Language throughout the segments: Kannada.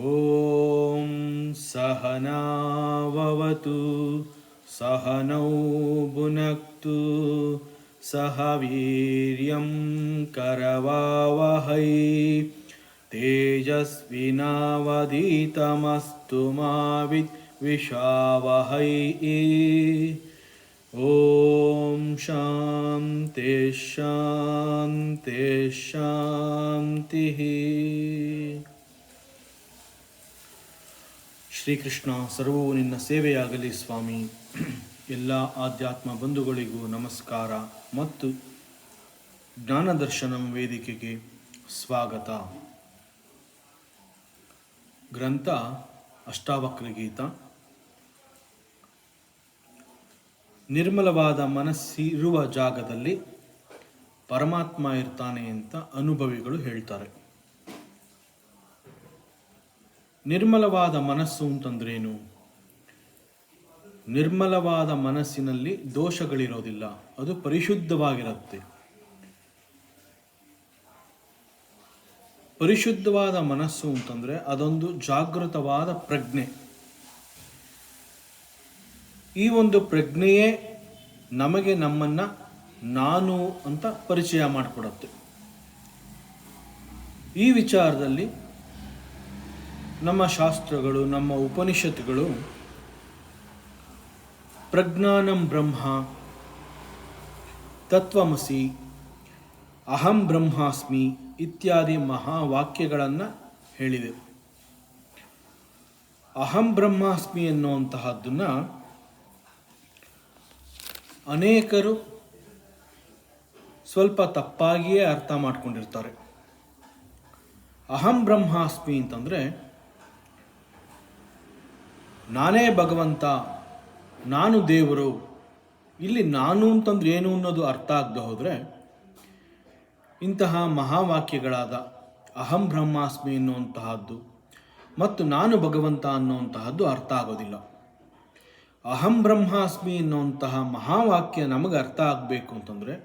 ಓಂ ಸಹನಾವವತು ಸಹನೌ ಭುನಕ್ತು ಸಹ ವೀರ್ಯಂ ಕರವಾವಹೈ ತೇಜಸ್ವಿನಾವಧೀತಮಸ್ತು ಮಾ ವಿದ್ವಿಷಾವಹೈ. ಓಂ ಶಾಂತಿ ಶಾಂತಿ ಶಾಂತಿ. ಶ್ರೀಕೃಷ್ಣ, ಸರ್ವವು ನಿನ್ನ ಸೇವೆಯಾಗಲಿ ಸ್ವಾಮಿ. ಎಲ್ಲ ಆಧ್ಯಾತ್ಮ ಬಂಧುಗಳಿಗೂ ನಮಸ್ಕಾರ ಮತ್ತು ಜ್ಞಾನದರ್ಶನಂ ವೇದಿಕೆಗೆ ಸ್ವಾಗತ. ಗ್ರಂಥ ಅಷ್ಟಾವಕ್ರ ಗೀತ. ನಿರ್ಮಲವಾದ ಮನಸ್ಸಿರುವ ಜಾಗದಲ್ಲಿ ಪರಮಾತ್ಮ ಇರ್ತಾನೆ ಅಂತ ಅನುಭವಿಗಳು ಹೇಳ್ತಾರೆ. ನಿರ್ಮಲವಾದ ಮನಸ್ಸು ಅಂತಂದ್ರೇನು? ನಿರ್ಮಲವಾದ ಮನಸ್ಸಿನಲ್ಲಿ ದೋಷಗಳಿರೋದಿಲ್ಲ, ಅದು ಪರಿಶುದ್ಧವಾಗಿರುತ್ತೆ. ಪರಿಶುದ್ಧವಾದ ಮನಸ್ಸು ಅಂತಂದರೆ ಅದೊಂದು ಜಾಗೃತವಾದ ಪ್ರಜ್ಞೆ. ಈ ಒಂದು ಪ್ರಜ್ಞೆಯೇ ನಮಗೆ ನಮ್ಮನ್ನು ನಾನು ಅಂತ ಪರಿಚಯ ಮಾಡಿಕೊಡುತ್ತೆ. ಈ ವಿಚಾರದಲ್ಲಿ ನಮ್ಮ ಶಾಸ್ತ್ರಗಳು, ನಮ್ಮ ಉಪನಿಷತ್ತುಗಳು ಪ್ರಜ್ಞಾನಂ ಬ್ರಹ್ಮ, ತತ್ವಮಸಿ, ಅಹಂ ಬ್ರಹ್ಮಾಸ್ಮಿ ಇತ್ಯಾದಿ ಮಹಾವಾಕ್ಯಗಳನ್ನು ಹೇಳಿದೆ. ಅಹಂ ಬ್ರಹ್ಮಾಸ್ಮಿ ಎನ್ನುವಂತಹದ್ದನ್ನು ಅನೇಕರು ಸ್ವಲ್ಪ ತಪ್ಪಾಗಿಯೇ ಅರ್ಥ ಮಾಡ್ಕೊಂಡಿರ್ತಾರೆ. ಅಹಂ ಬ್ರಹ್ಮಾಸ್ಮಿ ಅಂತಂದರೆ ನಾನೇ ಭಗವಂತ, ನಾನು ದೇವರು. ಇಲ್ಲಿ ನಾನು ಅಂತಂದ್ರೆ ಏನು ಅನ್ನೋದು ಅರ್ಥ ಆಗದೆ ಹೋದರೆ ಇಂತಹ ಮಹಾವಾಕ್ಯಗಳಾದ ಅಹಂ ಬ್ರಹ್ಮಾಸ್ಮಿ ಎನ್ನುವಂತಹದ್ದು ಮತ್ತು ನಾನು ಭಗವಂತ ಅನ್ನುವಂತಹದ್ದು ಅರ್ಥ ಆಗೋದಿಲ್ಲ. ಅಹಂ ಬ್ರಹ್ಮಾಸ್ಮಿ ಎನ್ನುವಂತಹ ಮಹಾವಾಕ್ಯ ನಮಗೆ ಅರ್ಥ ಆಗಬೇಕು ಅಂತಂದರೆ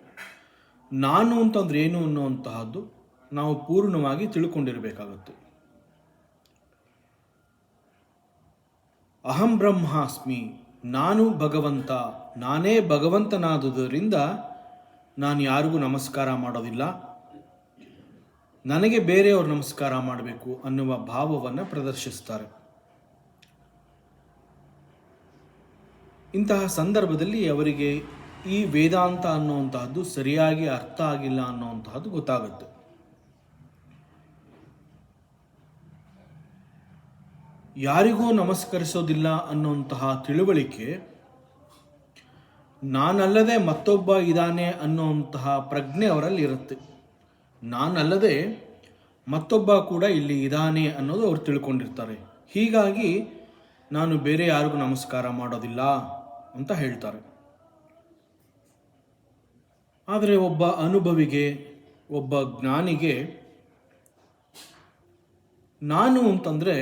ನಾನು ಅಂತಂದ್ರೆ ಏನು ಅನ್ನುವಂತಹದ್ದು ನಾವು ಪೂರ್ಣವಾಗಿ ತಿಳ್ಕೊಂಡಿರಬೇಕಾಗುತ್ತೆ. ಅಹಂ ಬ್ರಹ್ಮಾಸ್ಮಿ, ನಾನು ಭಗವಂತ, ನಾನೇ ಭಗವಂತನಾದುದರಿಂದ ನಾನು ಯಾರಿಗೂ ನಮಸ್ಕಾರ ಮಾಡೋದಿಲ್ಲ, ನನಗೆ ಬೇರೆಯವರು ನಮಸ್ಕಾರ ಮಾಡಬೇಕು ಅನ್ನುವ ಭಾವವನ್ನು ಪ್ರದರ್ಶಿಸ್ತಾರೆ. ಇಂತಹ ಸಂದರ್ಭದಲ್ಲಿ ಅವರಿಗೆ ಈ ವೇದಾಂತ ಅನ್ನುವಂತಹದ್ದು ಸರಿಯಾಗಿ ಅರ್ಥ ಆಗಿಲ್ಲ ಅನ್ನುವಂತಹದ್ದು ಗೊತ್ತಾಗುತ್ತೆ. ಯಾರಿಗೂ ನಮಸ್ಕರಿಸೋದಿಲ್ಲ ಅನ್ನುವಂತಹ ತಿಳುವಳಿಕೆ, ನಾನಲ್ಲದೆ ಮತ್ತೊಬ್ಬ ಇದ್ದಾನೆ ಅನ್ನುವಂತಹ ಪ್ರಜ್ಞೆ ಅವರಲ್ಲಿ ಇರುತ್ತೆ. ನಾನಲ್ಲದೆ ಮತ್ತೊಬ್ಬ ಕೂಡ ಇಲ್ಲಿ ಇದ್ದಾನೆ ಅನ್ನೋದು ಅವ್ರು ತಿಳ್ಕೊಂಡಿರ್ತಾರೆ. ಹೀಗಾಗಿ ನಾನು ಬೇರೆ ಯಾರಿಗೂ ನಮಸ್ಕಾರ ಮಾಡೋದಿಲ್ಲ ಅಂತ ಹೇಳ್ತಾರೆ. ಆದರೆ ಒಬ್ಬ ಅನುಭವಿಗೆ, ಒಬ್ಬ ಜ್ಞಾನಿಗೆ ನಾನು ಅಂತಂದರೆ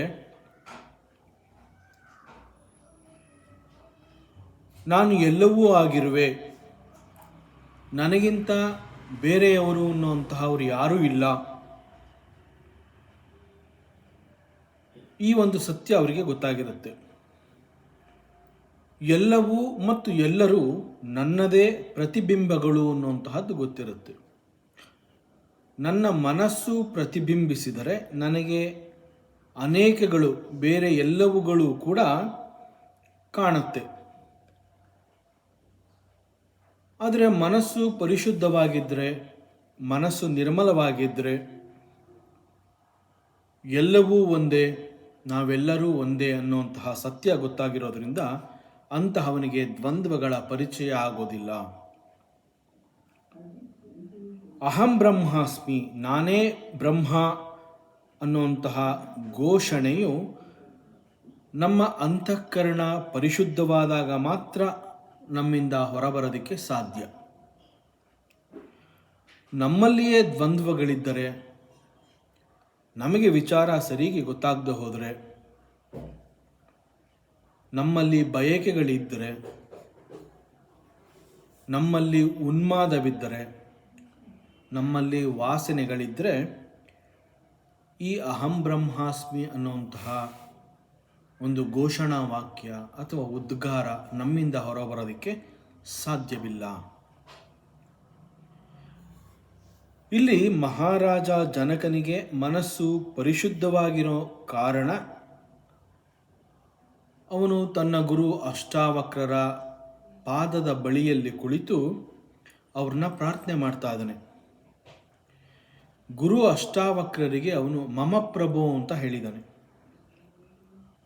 ನಾನು ಎಲ್ಲವೂ ಆಗಿರುವೆ, ನನಗಿಂತ ಬೇರೆಯವರು ಅನ್ನುವಂತಹವರು ಯಾರೂ ಇಲ್ಲ, ಈ ಒಂದು ಸತ್ಯ ಅವರಿಗೆ ಗೊತ್ತಾಗಿರುತ್ತೆ. ಎಲ್ಲವೂ ಮತ್ತು ಎಲ್ಲರೂ ನನ್ನದೇ ಪ್ರತಿಬಿಂಬಗಳು ಅನ್ನುವಂತಹದ್ದು ಗೊತ್ತಿರುತ್ತೆ. ನನ್ನ ಮನಸ್ಸು ಪ್ರತಿಬಿಂಬಿಸಿದರೆ ನನಗೆ ಅನೇಕಗಳು, ಬೇರೆ ಎಲ್ಲವುಗಳು ಕೂಡ ಕಾಣುತ್ತೆ. ಆದರೆ ಮನಸ್ಸು ಪರಿಶುದ್ಧವಾಗಿದ್ದರೆ, ಮನಸ್ಸು ನಿರ್ಮಲವಾಗಿದ್ದರೆ ಎಲ್ಲವೂ ಒಂದೇ, ನಾವೆಲ್ಲರೂ ಒಂದೇ ಅನ್ನುವಂತಹ ಸತ್ಯ ಗೊತ್ತಾಗಿರೋದ್ರಿಂದ ಅಂತಹವನಿಗೆ ದ್ವಂದ್ವಗಳ ಪರಿಚಯ ಆಗೋದಿಲ್ಲ. ಅಹಂ ಬ್ರಹ್ಮಾಸ್ಮಿ, ನಾನೇ ಬ್ರಹ್ಮ ಅನ್ನುವಂತಹ ಘೋಷಣೆಯು ನಮ್ಮ ಅಂತಃಕರಣ ಪರಿಶುದ್ಧವಾದಾಗ ಮಾತ್ರ ನಮ್ಮಿಂದ ಹೊರಬರೋದಕ್ಕೆ ಸಾಧ್ಯ. ನಮ್ಮಲ್ಲಿಯೇ ದ್ವಂದ್ವಗಳಿದ್ದರೆ, ನಮಗೆ ವಿಚಾರ ಸರಿಗೆ ಗೊತ್ತಾಗದೆ ಹೋದರೆ, ನಮ್ಮಲ್ಲಿ ಬಯಕೆಗಳಿದ್ದರೆ, ನಮ್ಮಲ್ಲಿ ಉನ್ಮಾದವಿದ್ದರೆ, ನಮ್ಮಲ್ಲಿ ವಾಸನೆಗಳಿದ್ದರೆ ಈ ಅಹಂ ಬ್ರಹ್ಮಾಸ್ಮಿ ಅನ್ನುವಂತಹ ಒಂದು ಘೋಷಣಾ ವಾಕ್ಯ ಅಥವಾ ಉದ್ಗಾರ ನಮ್ಮಿಂದ ಹೊರಬರೋದಕ್ಕೆ ಸಾಧ್ಯವಿಲ್ಲ. ಇಲ್ಲಿ ಮಹಾರಾಜ ಜನಕನಿಗೆ ಮನಸ್ಸು ಪರಿಶುದ್ಧವಾಗಿರೋ ಕಾರಣ ಅವನು ತನ್ನ ಗುರು ಅಷ್ಟಾವಕ್ರರ ಪಾದದ ಬಳಿಯಲ್ಲಿ ಕುಳಿತು ಅವ್ರನ್ನ ಪ್ರಾರ್ಥನೆ ಮಾಡ್ತಾ ಇದ್ದಾನೆ. ಗುರು ಅಷ್ಟಾವಕ್ರರಿಗೆ ಅವನು ಮಮ ಪ್ರಭು ಅಂತ ಹೇಳಿದ್ದಾನೆ.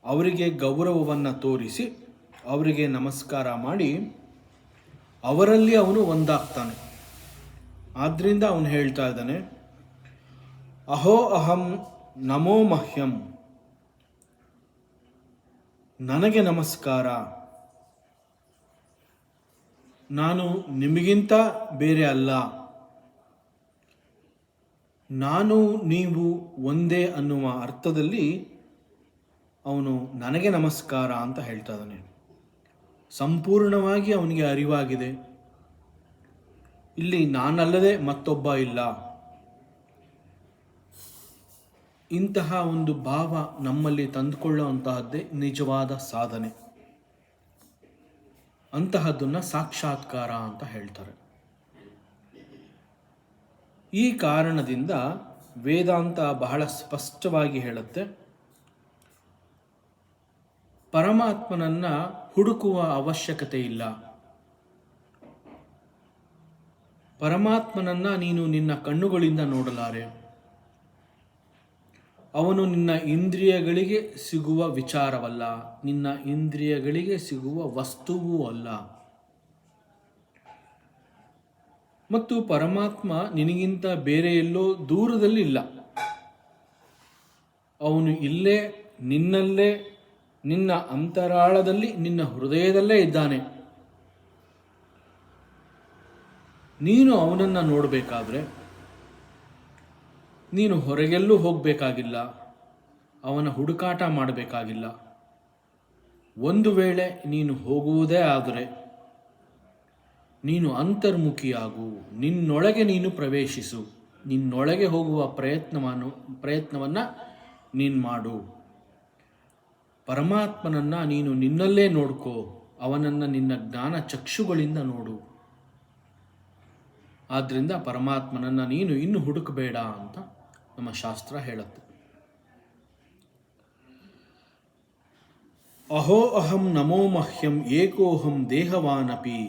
ಅವರಿಗೆ ಗೌರವವನ್ನು ತೋರಿಸಿ ಅವರಿಗೆ ನಮಸ್ಕಾರ ಮಾಡಿ ಅವರಲ್ಲಿ ಅವನು ಒಂದಾಗ್ತಾನೆ. ಆದ್ದರಿಂದ ಅವನು ಹೇಳ್ತಾ ಇದ್ದಾನೆ, ಅಹೋ ಅಹಂ ನಮೋ ಮಹ್ಯಂ, ನನಗೆ ನಮಸ್ಕಾರ, ನಾನು ನಿಮಗಿಂತ ಬೇರೆ ಅಲ್ಲ, ನಾನು ನೀವು ಒಂದೇ ಅನ್ನುವ ಅರ್ಥದಲ್ಲಿ ಅವನು ನನಗೆ ನಮಸ್ಕಾರ ಅಂತ ಹೇಳ್ತಾ ಇದ್ದಾನೆ. ಸಂಪೂರ್ಣವಾಗಿ ಅವನಿಗೆ ಅರಿವಾಗಿದೆ, ಇಲ್ಲಿ ನಾನಲ್ಲದೆ ಮತ್ತೊಬ್ಬ ಇಲ್ಲ. ಇಂತಹ ಒಂದು ಭಾವ ನಮ್ಮಲ್ಲಿ ತಂದುಕೊಳ್ಳುವಂತಹದ್ದೇ ನಿಜವಾದ ಸಾಧನೆ. ಅಂತಹದ್ದನ್ನು ಸಾಕ್ಷಾತ್ಕಾರ ಅಂತ ಹೇಳ್ತಾರೆ. ಈ ಕಾರಣದಿಂದ ವೇದಾಂತ ಬಹಳ ಸ್ಪಷ್ಟವಾಗಿ ಹೇಳುತ್ತೆ, ಪರಮಾತ್ಮನನ್ನ ಹುಡುಕುವ ಅವಶ್ಯಕತೆ ಇಲ್ಲ. ಪರಮಾತ್ಮನನ್ನ ನೀನು ನಿನ್ನ ಕಣ್ಣುಗಳಿಂದ ನೋಡಲಾರೆ. ಅವನು ನಿನ್ನ ಇಂದ್ರಿಯಗಳಿಗೆ ಸಿಗುವ ವಿಚಾರವಲ್ಲ, ನಿನ್ನ ಇಂದ್ರಿಯಗಳಿಗೆ ಸಿಗುವ ವಸ್ತುವೂ ಅಲ್ಲ. ಮತ್ತು ಪರಮಾತ್ಮ ನಿನಗಿಂತ ಬೇರೆ ಎಲ್ಲೋ ದೂರದಲ್ಲಿ ಇಲ್ಲ. ಅವನು ಇಲ್ಲೇ ನಿನ್ನಲ್ಲೇ, ನಿನ್ನ ಅಂತರಾಳದಲ್ಲಿ, ನಿನ್ನ ಹೃದಯದಲ್ಲೇ ಇದ್ದಾನೆ. ನೀನು ಅವನನ್ನು ನೋಡಬೇಕಾದ್ರೆ ನೀನು ಹೊರಗೆಲ್ಲೂ ಹೋಗಬೇಕಾಗಿಲ್ಲ, ಅವನ ಹುಡುಕಾಟ ಮಾಡಬೇಕಾಗಿಲ್ಲ. ಒಂದು ವೇಳೆ ನೀನು ಹೋಗುವುದೇ ಆದರೆ ನೀನು ಅಂತರ್ಮುಖಿಯಾಗು, ನಿನ್ನೊಳಗೆ ನೀನು ಪ್ರವೇಶಿಸು, ನಿನ್ನೊಳಗೆ ಹೋಗುವ ಪ್ರಯತ್ನವನ್ನು ನೀನು ಮಾಡು. ಪರಮಾತ್ಮನನ್ನು ನೀನು ನಿನ್ನಲ್ಲೇ ನೋಡ್ಕೋ, ಅವನನ್ನು ನಿನ್ನ ಜ್ಞಾನ ಚಕ್ಷುಗಳಿಂದ ನೋಡು. ಆದ್ದರಿಂದ ಪರಮಾತ್ಮನನ್ನು ನೀನು ಇನ್ನು ಹುಡುಕಬೇಡ ಅಂತ ನಮ್ಮ ಶಾಸ್ತ್ರ ಹೇಳುತ್ತೆ. ಅಹೋ ಅಹಂ ನಮೋ ಮಹ್ಯಂ ಏಕೋಹಂ ದೇಹವಾನಪಿ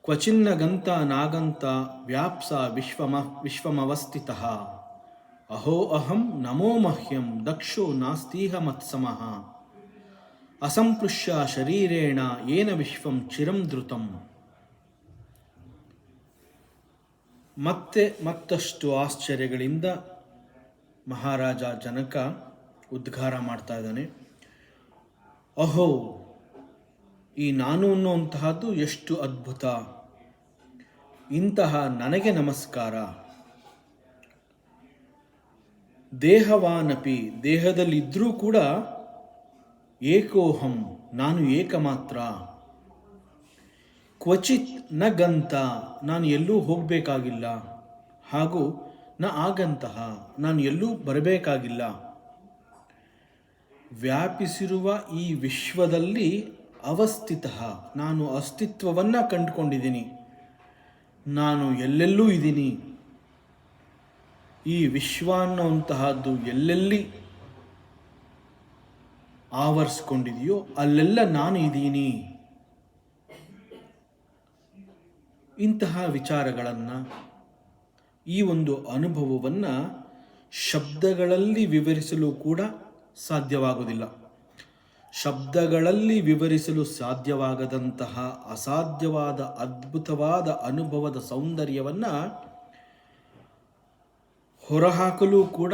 ಕ್ವಚಿನ್ನ ಗಂತ ನಾಗಂತ ವ್ಯಾಪ್ಸ ವಿಶ್ವಮವಸ್ಥಿತಃ. ಅಹೋ ಅಹಂ ನಮೋ ಮಹ್ಯಂ ದಕ್ಷೋ ನಾಸ್ತೀಹ ಮತ್ಸಮಃ ಅಸಂಪೃಶ್ಯ ಶರೀರೇಣ ಏನ ವಿಶ್ವಂ ಚಿರಂ ಧೃತಂ. ಮತ್ತಷ್ಟು ಆಶ್ಚರ್ಯಗಳಿಂದ ಮಹಾರಾಜ ಜನಕ ಉದ್ಗಾರ ಮಾಡ್ತಾ ಇದ್ದಾನೆ, ಅಹೋ, ಈ ನಾನು ಅನ್ನುವಂತಹದ್ದು ಎಷ್ಟು ಅದ್ಭುತ, ಇಂತಹ ನನಗೆ ನಮಸ್ಕಾರ. ದೇಹವಾನಪಿ, ದೇಹದಲ್ಲಿದ್ದರೂ ಕೂಡ ಏಕೋಹಂ, ನಾನು ಏಕಮಾತ್ರ. ಕ್ವಚಿತ್ ನ ಗಂತ, ನಾನು ಎಲ್ಲೂ ಹೋಗಬೇಕಾಗಿಲ್ಲ, ಹಾಗೂ ನ ಆಗಂತಹ, ನಾನು ಎಲ್ಲೂ ಬರಬೇಕಾಗಿಲ್ಲ. ವ್ಯಾಪಿಸಿರುವ ಈ ವಿಶ್ವದಲ್ಲಿ ಅವಸ್ಥಿತ, ನಾನು ಅಸ್ತಿತ್ವವನ್ನು ಕಂಡುಕೊಂಡಿದ್ದೀನಿ, ನಾನು ಎಲ್ಲೆಲ್ಲೂ ಇದ್ದೀನಿ. ಈ ವಿಶ್ವ ಅನ್ನುವಂತಹದ್ದು ಎಲ್ಲೆಲ್ಲಿ ಆವರಿಸ್ಕೊಂಡಿದೆಯೋ ಅಲ್ಲೆಲ್ಲ ನಾನು ಇದ್ದೀನಿ. ಇಂತಹ ವಿಚಾರಗಳನ್ನು, ಈ ಒಂದು ಅನುಭವವನ್ನು ಶಬ್ದಗಳಲ್ಲಿ ವಿವರಿಸಲು ಕೂಡ ಸಾಧ್ಯವಾಗುವುದಿಲ್ಲ. ಶಬ್ದಗಳಲ್ಲಿ ವಿವರಿಸಲು ಸಾಧ್ಯವಾಗದಂತಹ ಅಸಾಧ್ಯವಾದ ಅದ್ಭುತವಾದ ಅನುಭವದ ಸೌಂದರ್ಯವನ್ನು ಹೊರಹಾಕಲು ಕೂಡ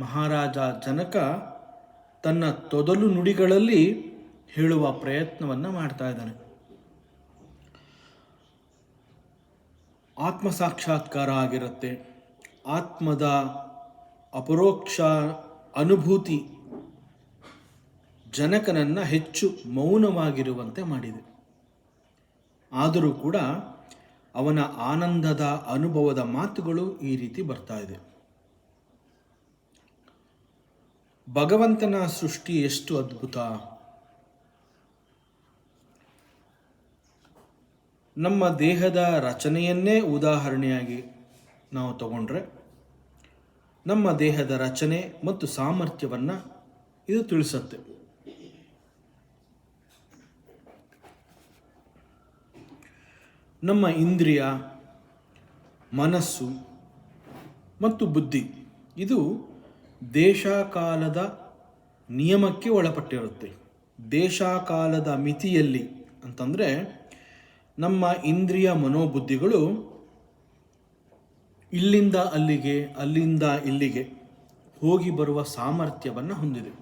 ಮಹಾರಾಜ ಜನಕ ತನ್ನ ತೊದಲು ನುಡಿಗಳಲ್ಲಿ ಹೇಳುವ ಪ್ರಯತ್ನವನ್ನು ಮಾಡ್ತಾ ಇದ್ದಾನೆ. ಆತ್ಮ ಸಾಕ್ಷಾತ್ಕಾರ ಆಗಿರುತ್ತೆ. ಆತ್ಮದ ಅಪರೋಕ್ಷ ಅನುಭೂತಿ ಜನಕನನ್ನು ಹೆಚ್ಚು ಮೌನವಾಗಿರುವಂತೆ ಮಾಡಿದೆ. ಆದರೂ ಕೂಡ ಅವನ ಆನಂದದ ಅನುಭವದ ಮಾತುಗಳು ಈ ರೀತಿ ಬರ್ತಾ ಇದೆ. ಭಗವಂತನ ಸೃಷ್ಟಿ ಎಷ್ಟು ಅದ್ಭುತ. ನಮ್ಮ ದೇಹದ ರಚನೆಯನ್ನೇ ಉದಾಹರಣೆಯಾಗಿ ನಾವು ತಗೊಂಡ್ರೆ ನಮ್ಮ ದೇಹದ ರಚನೆ ಮತ್ತು ಸಾಮರ್ಥ್ಯವನ್ನು ಇದು ತಿಳಿಸುತ್ತೆ. ನಮ್ಮ ಇಂದ್ರಿಯ, ಮನಸ್ಸು ಮತ್ತು ಬುದ್ಧಿ ಇದು ದೇಶಕಾಲದ ನಿಯಮಕ್ಕೆ ಒಳಪಟ್ಟಿರುತ್ತೆ. ದೇಶಕಾಲದ ಮಿತಿಯಲ್ಲಿ ಅಂತಂದರೆ ನಮ್ಮ ಇಂದ್ರಿಯ ಮನೋಬುದ್ಧಿಗಳು ಇಲ್ಲಿಂದ ಅಲ್ಲಿಗೆ, ಅಲ್ಲಿಂದ ಇಲ್ಲಿಗೆ ಹೋಗಿ ಬರುವ ಸಾಮರ್ಥ್ಯವನ್ನು ಹೊಂದಿದೆ.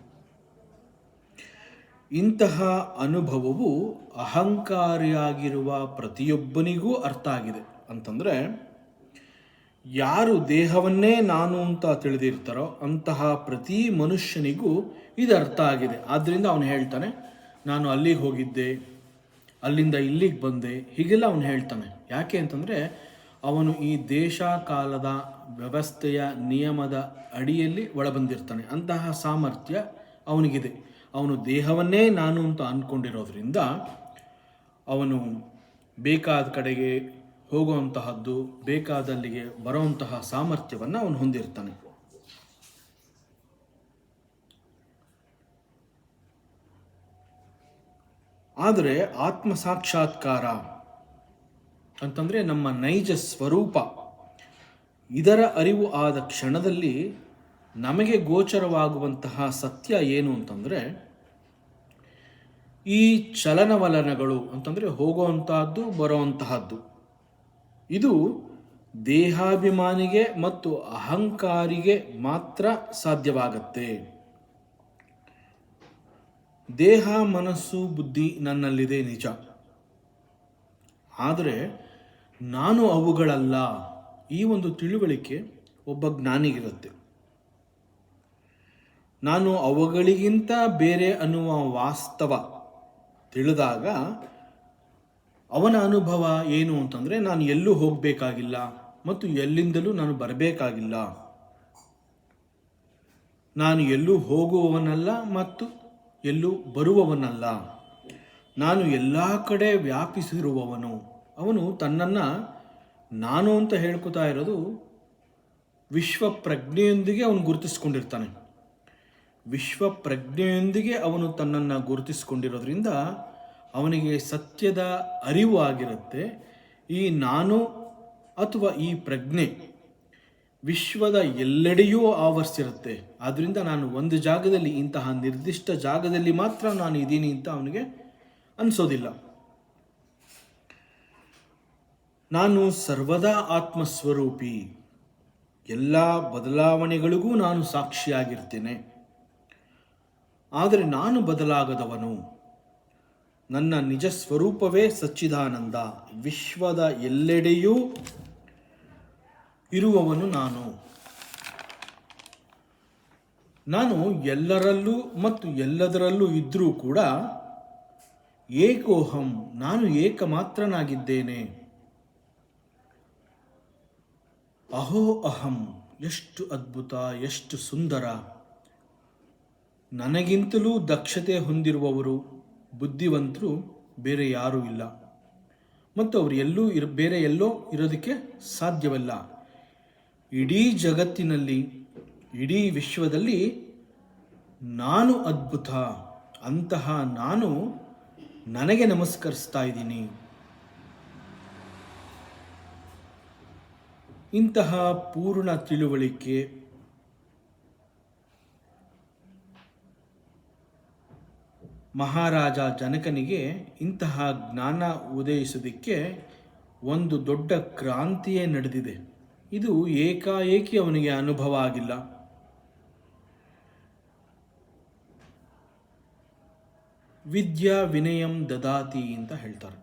ಇಂತಹ ಅನುಭವವು ಅಹಂಕಾರಿಯಾಗಿರುವ ಪ್ರತಿಯೊಬ್ಬನಿಗೂ ಅರ್ಥ ಆಗಿದೆ. ಅಂತಂದರೆ ಯಾರು ದೇಹವನ್ನೇ ನಾನು ಅಂತ ತಿಳಿದಿರ್ತಾರೋ ಅಂತಹ ಪ್ರತಿ ಮನುಷ್ಯನಿಗೂ ಇದು ಅರ್ಥ ಆಗಿದೆ. ಆದ್ದರಿಂದ ಅವನು ಹೇಳ್ತಾನೆ, ನಾನು ಅಲ್ಲಿಗೆ ಹೋಗಿದ್ದೆ, ಅಲ್ಲಿಂದ ಇಲ್ಲಿಗೆ ಬಂದೆ, ಹೀಗೆಲ್ಲ ಅವನು ಹೇಳ್ತಾನೆ. ಯಾಕೆ ಅಂತಂದರೆ ಅವನು ಈ ದೇಶ ಕಾಲದ ವ್ಯವಸ್ಥೆಯ ನಿಯಮದ ಅಡಿಯಲ್ಲಿ ಒಳಬಂದಿರ್ತಾನೆ. ಅಂತಹ ಸಾಮರ್ಥ್ಯ ಅವನಿಗಿದೆ. ಅವನು ದೇಹವನ್ನೇ ನಾನು ಅಂತ ಅಂದ್ಕೊಂಡಿರೋದ್ರಿಂದ ಅವನು ಬೇಕಾದ ಕಡೆಗೆ ಹೋಗುವಂತಹದ್ದು, ಬೇಕಾದಲ್ಲಿಗೆ ಬರುವಂತಹ ಸಾಮರ್ಥ್ಯವನ್ನು ಅವನು ಹೊಂದಿರ್ತಾನೆ. ಆದರೆ ಆತ್ಮ ಸಾಕ್ಷಾತ್ಕಾರ ಅಂತಂದರೆ ನಮ್ಮ ನೈಜ ಸ್ವರೂಪ, ಇದರ ಅರಿವು ಆದ ಕ್ಷಣದಲ್ಲಿ ನಮಗೆ ಗೋಚರವಾಗುವಂತಹ ಸತ್ಯ ಏನು ಅಂತಂದರೆ ಈ ಚಲನವಲನಗಳು ಅಂತಂದರೆ ಹೋಗುವಂತಹದ್ದು, ಬರುವಂತಹದ್ದು ಇದು ದೇಹಾಭಿಮಾನಿಗೆ ಮತ್ತು ಅಹಂಕಾರಿಗೆ ಮಾತ್ರ ಸಾಧ್ಯವಾಗತ್ತೆ. ದೇಹ, ಮನಸ್ಸು, ಬುದ್ಧಿ ನನ್ನಲ್ಲಿದೆ ನಿಜ, ಆದರೆ ನಾನು ಅವುಗಳಲ್ಲ. ಈ ಒಂದು ತಿಳುವಳಿಕೆ ಒಬ್ಬ ಜ್ಞಾನಿಗಿರುತ್ತೆ. ನಾನು ಅವುಗಳಿಗಿಂತ ಬೇರೆ ಅನ್ನುವ ವಾಸ್ತವ ತಿಳಿದಾಗ ಅವನ ಅನುಭವ ಏನು ಅಂತಂದರೆ ನಾನು ಎಲ್ಲೂ ಹೋಗಬೇಕಾಗಿಲ್ಲ ಮತ್ತು ಎಲ್ಲಿಂದಲೂ ನಾನು ಬರಬೇಕಾಗಿಲ್ಲ. ನಾನು ಎಲ್ಲೂ ಹೋಗುವವನಲ್ಲ ಮತ್ತು ಎಲ್ಲೂ ಬರುವವನಲ್ಲ. ನಾನು ಎಲ್ಲ ಕಡೆ ವ್ಯಾಪಿಸಿರುವವನು. ಅವನು ತನ್ನನ್ನು ನಾನು ಅಂತ ಹೇಳ್ಕೊತಾ ಇರೋದು ವಿಶ್ವ ಪ್ರಜ್ಞೆಯೊಂದಿಗೆ ಅವನು ಗುರುತಿಸ್ಕೊಂಡಿರ್ತಾನೆ. ವಿಶ್ವ ಪ್ರಜ್ಞೆಯೊಂದಿಗೆ ಅವನು ತನ್ನನ್ನು ಗುರುತಿಸ್ಕೊಂಡಿರೋದ್ರಿಂದ ಅವನಿಗೆ ಸತ್ಯದ ಅರಿವು ಆಗಿರುತ್ತೆ. ಈ ನಾನು ಅಥವಾ ಈ ಪ್ರಜ್ಞೆ ವಿಶ್ವದ ಎಲ್ಲೆಡೆಯೂ ಆವರಿಸಿರುತ್ತೆ. ಆದ್ದರಿಂದ ನಾನು ಒಂದು ಜಾಗದಲ್ಲಿ, ಇಂತಹ ನಿರ್ದಿಷ್ಟ ಜಾಗದಲ್ಲಿ ಮಾತ್ರ ನಾನು ಇದ್ದೀನಿ ಅಂತ ಅವನಿಗೆ ಅನಿಸೋದಿಲ್ಲ. ನಾನು ಸರ್ವದಾ ಆತ್ಮಸ್ವರೂಪಿ. ಎಲ್ಲ ಬದಲಾವಣೆಗಳಿಗೂ ನಾನು ಸಾಕ್ಷಿಯಾಗಿರ್ತೇನೆ. ಆದರೆ ನಾನು ಬದಲಾಗದವನು. ನನ್ನ ನಿಜ ಸ್ವರೂಪವೇ ಸಚ್ಚಿದಾನಂದ. ವಿಶ್ವದ ಎಲ್ಲೆಡೆಯೂ ಇರುವವನು ನಾನು. ನಾನು ಎಲ್ಲರಲ್ಲೂ ಮತ್ತು ಎಲ್ಲದರಲ್ಲೂ ಇದ್ದರೂ ಕೂಡ ಏಕೋಹಂ, ನಾನು ಏಕಮಾತ್ರನಾಗಿದ್ದೇನೆ. ಅಹೋ ಅಹಂ, ಎಷ್ಟು ಅದ್ಭುತ, ಎಷ್ಟು ಸುಂದರ. ನನಗಿಂತಲೂ ದಕ್ಷತೆ ಹೊಂದಿರುವವರು, ಬುದ್ಧಿವಂತರು ಬೇರೆ ಯಾರೂ ಇಲ್ಲ ಮತ್ತು ಅವರು ಬೇರೆ ಎಲ್ಲೋ ಇರೋದಕ್ಕೆ ಸಾಧ್ಯವಿಲ್ಲ. ಇಡೀ ಜಗತ್ತಿನಲ್ಲಿ, ಇಡೀ ವಿಶ್ವದಲ್ಲಿ ನಾನು ಅದ್ಭುತ. ಅಂತಹ ನಾನು ನನಗೆ ನಮಸ್ಕರಿಸ್ತಾ ಇದ್ದೀನಿ. ಇಂತಹ ಪೂರ್ಣ ತಿಳುವಳಿಕೆ ಮಹಾರಾಜ ಜನಕನಿಗೆ ಇಂತಹ ಜ್ಞಾನ ಉದಯಿಸೋದಕ್ಕೆ ಒಂದು ದೊಡ್ಡ ಕ್ರಾಂತಿಯೇ ನಡೆದಿದೆ. ಇದು ಏಕಾಏಕಿ ಅವನಿಗೆ ಅನುಭವ ಆಗಿಲ್ಲ. ವಿದ್ಯಾ ವಿನಯಂ ದದಾತಿ ಅಂತ ಹೇಳ್ತಾರೆ.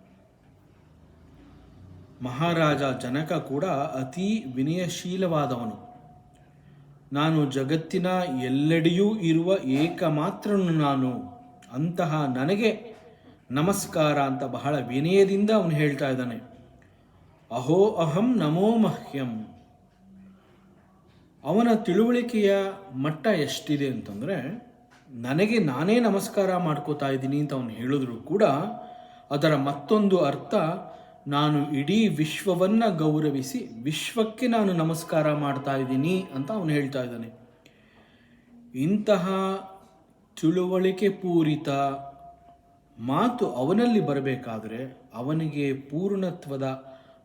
ಮಹಾರಾಜ ಜನಕ ಕೂಡ ಅತಿ ವಿನಯಶೀಲವಾದವನು. ನಾನು ಜಗತ್ತಿನ ಎಲ್ಲೆಡೆಯೂ ಇರುವ ಏಕಮಾತ್ರನು ನಾನು, ಅಂತಹ ನನಗೆ ನಮಸ್ಕಾರ ಅಂತ ಬಹಳ ವಿನಯದಿಂದ ಅವನು ಹೇಳ್ತಾ ಇದ್ದಾನೆ. ಅಹೋ ಅಹಂ ನಮೋ ಮಹ್ಯಂ. ಅವನ ತಿಳುವಳಿಕೆಯ ಮಟ್ಟ ಎಷ್ಟಿದೆ ಅಂತಂದರೆ, ನನಗೆ ನಾನೇ ನಮಸ್ಕಾರ ಮಾಡ್ಕೋತಾ ಇದ್ದೀನಿ ಅಂತ ಅವನು ಹೇಳಿದ್ರು ಕೂಡ ಅದರ ಮತ್ತೊಂದು ಅರ್ಥ, ನಾನು ಇಡೀ ವಿಶ್ವವನ್ನು ಗೌರವಿಸಿ ವಿಶ್ವಕ್ಕೆ ನಾನು ನಮಸ್ಕಾರ ಮಾಡ್ತಾ ಇದ್ದೀನಿ ಅಂತ ಅವನು ಹೇಳ್ತಾ ಇದ್ದಾನೆ. ಇಂತಹ ತಿಳುವಳಿಕೆ ಪೂರಿತ ಮಾತು ಅವನಲ್ಲಿ ಬರಬೇಕಾದರೆ ಅವನಿಗೆ ಪೂರ್ಣತ್ವದ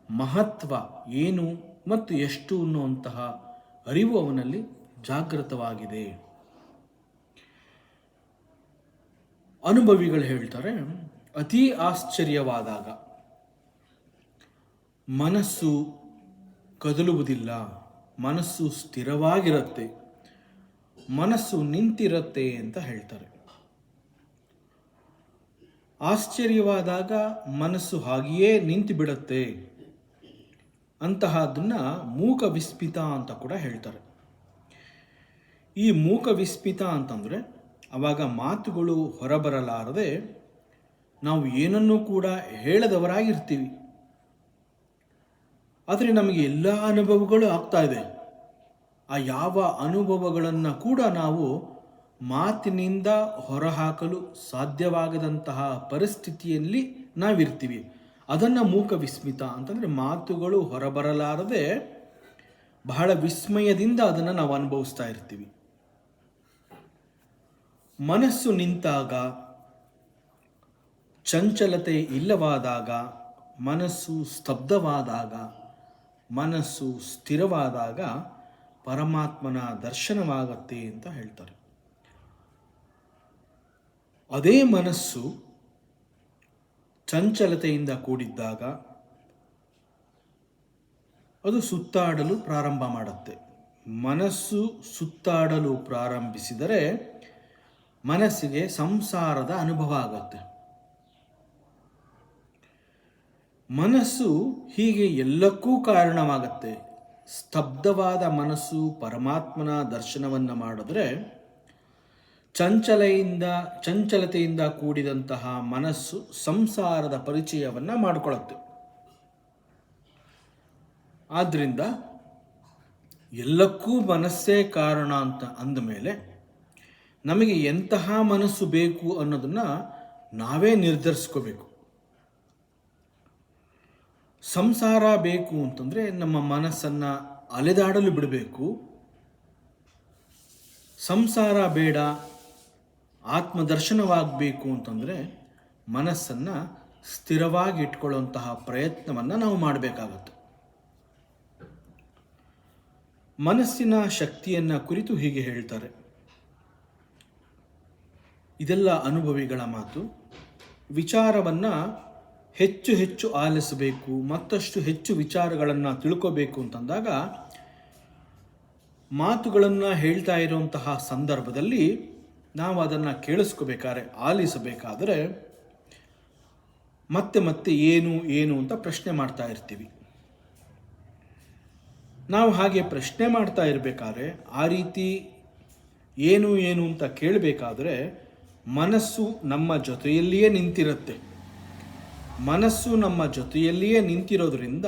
ಮಹತ್ವ ಏನು ಮತ್ತು ಎಷ್ಟು ಅನ್ನುವಂತಹ ಅರಿವು ಅವನಲ್ಲಿ ಜಾಗೃತವಾಗಿದೆ. ಅನುಭವಿಗಳು ಹೇಳ್ತಾರೆ, ಅತಿ ಆಶ್ಚರ್ಯವಾದಾಗ ಮನಸ್ಸು ಕದಲುವುದಿಲ್ಲ, ಮನಸ್ಸು ಸ್ಥಿರವಾಗಿರುತ್ತೆ, ಮನಸ್ಸು ನಿಂತಿರುತ್ತೆ ಅಂತ ಹೇಳ್ತಾರೆ. ಆಶ್ಚರ್ಯವಾದಾಗ ಮನಸ್ಸು ಹಾಗೆಯೇ ನಿಂತು ಬಿಡುತ್ತೆ, ಅಂತಹದನ್ನು ಮೂಕ ವಿಸ್ಮಿತ ಅಂತ ಕೂಡ ಹೇಳ್ತಾರೆ. ಈ ಮೂಕ ವಿಸ್ಮಿತ ಅಂತಂದರೆ ಆವಾಗ ಮಾತುಗಳು ಹೊರಬರಲಾರದೆ ನಾವು ಏನನ್ನೂ ಕೂಡ ಹೇಳದವರಾಗಿರ್ತೀವಿ. ಆದರೆ ನಮಗೆ ಎಲ್ಲ ಅನುಭವಗಳು ಆಗ್ತಾ ಇದೆ. ಆ ಯಾವ ಅನುಭವಗಳನ್ನು ಕೂಡ ನಾವು ಮಾತಿನಿಂದ ಹೊರಹಾಕಲು ಸಾಧ್ಯವಾಗದಂತಹ ಪರಿಸ್ಥಿತಿಯಲ್ಲಿ ನಾವಿರ್ತೀವಿ. ಅದನ್ನು ಮೂಕ ವಿಸ್ಮಿತ ಅಂತಂದರೆ ಮಾತುಗಳು ಹೊರಬರಲಾರದೆ ಬಹಳ ವಿಸ್ಮಯದಿಂದ ಅದನ್ನು ನಾವು ಅನುಭವಿಸ್ತಾ ಇರ್ತೀವಿ. ಮನಸ್ಸು ನಿಂತಾಗ, ಚಂಚಲತೆ ಇಲ್ಲವಾದಾಗ, ಮನಸ್ಸು ಸ್ತಬ್ಧವಾದಾಗ, ಮನಸ್ಸು ಸ್ಥಿರವಾದಾಗ ಪರಮಾತ್ಮನ ದರ್ಶನವಾಗತ್ತೆ ಅಂತ ಹೇಳ್ತಾರೆ. ಅದೇ ಮನಸ್ಸು ಚಂಚಲತೆಯಿಂದ ಕೂಡಿದ್ದಾಗ ಅದು ಸುತ್ತಾಡಲು ಪ್ರಾರಂಭ ಮಾಡುತ್ತೆ. ಮನಸ್ಸು ಸುತ್ತಾಡಲು ಪ್ರಾರಂಭಿಸಿದರೆ ಮನಸ್ಸಿಗೆ ಸಂಸಾರದ ಅನುಭವ ಆಗುತ್ತೆ. ಮನಸ್ಸು ಹೀಗೆ ಎಲ್ಲಕ್ಕೂ ಕಾರಣವಾಗುತ್ತೆ. ಸ್ತಬ್ಧವಾದ ಮನಸ್ಸು ಪರಮಾತ್ಮನ ದರ್ಶನವನ್ನು ಮಾಡಿದ್ರೆ, ಚಂಚಲತೆಯಿಂದ ಕೂಡಿದಂತಹ ಮನಸ್ಸು ಸಂಸಾರದ ಪರಿಚಯವನ್ನು ಮಾಡಿಕೊಳ್ಳುತ್ತೆ. ಆದ್ದರಿಂದ ಎಲ್ಲಕ್ಕೂ ಮನಸ್ಸೇ ಕಾರಣ ಅಂತ ಅಂದಮೇಲೆ ನಮಗೆ ಎಂತಹ ಮನಸ್ಸು ಬೇಕು ಅನ್ನೋದನ್ನು ನಾವೇ ನಿರ್ಧರಿಸ್ಕೋಬೇಕು. ಸಂಸಾರ ಬೇಕು ಅಂತಂದರೆ ನಮ್ಮ ಮನಸ್ಸನ್ನು ಅಲೆದಾಡಲು ಬಿಡಬೇಕು. ಸಂಸಾರ ಬೇಡ, ಆತ್ಮದರ್ಶನವಾಗಬೇಕು ಅಂತಂದರೆ ಮನಸ್ಸನ್ನು ಸ್ಥಿರವಾಗಿ ಇಟ್ಕೊಳ್ಳುವಂತಹ ಪ್ರಯತ್ನವನ್ನು ನಾವು ಮಾಡಬೇಕಾಗುತ್ತೆ. ಮನಸ್ಸಿನ ಶಕ್ತಿಯನ್ನು ಕುರಿತು ಹೀಗೆ ಹೇಳ್ತಾರೆ. ಇದೆಲ್ಲ ಅನುಭವಿಗಳ ಮಾತು. ವಿಚಾರವನ್ನು ಹೆಚ್ಚು ಹೆಚ್ಚು ಆಲಿಸಬೇಕು, ಮತ್ತಷ್ಟು ಹೆಚ್ಚು ವಿಚಾರಗಳನ್ನು ತಿಳ್ಕೋಬೇಕು ಅಂತಂದಾಗ ಮಾತುಗಳನ್ನು ಹೇಳ್ತಾ ಇರುವಂತಹ ಸಂದರ್ಭದಲ್ಲಿ ನಾವು ಅದನ್ನು ಕೇಳಿಸ್ಕೋಬೇಕಾದ್ರೆ, ಆಲಿಸಬೇಕಾದರೆ ಮತ್ತೆ ಮತ್ತೆ ಏನು ಏನು ಅಂತ ಪ್ರಶ್ನೆ ಮಾಡ್ತಾ ಇರ್ತೀವಿ. ನಾವು ಹಾಗೆ ಪ್ರಶ್ನೆ ಮಾಡ್ತಾ ಇರಬೇಕಾದ್ರೆ, ಆ ರೀತಿ ಏನು ಏನು ಅಂತ ಕೇಳಬೇಕಾದ್ರೆ ಮನಸ್ಸು ನಮ್ಮ ಜೊತೆಯಲ್ಲಿಯೇ ನಿಂತಿರುತ್ತೆ. ಮನಸ್ಸು ನಮ್ಮ ಜೊತೆಯಲ್ಲಿಯೇ ನಿಂತಿರೋದ್ರಿಂದ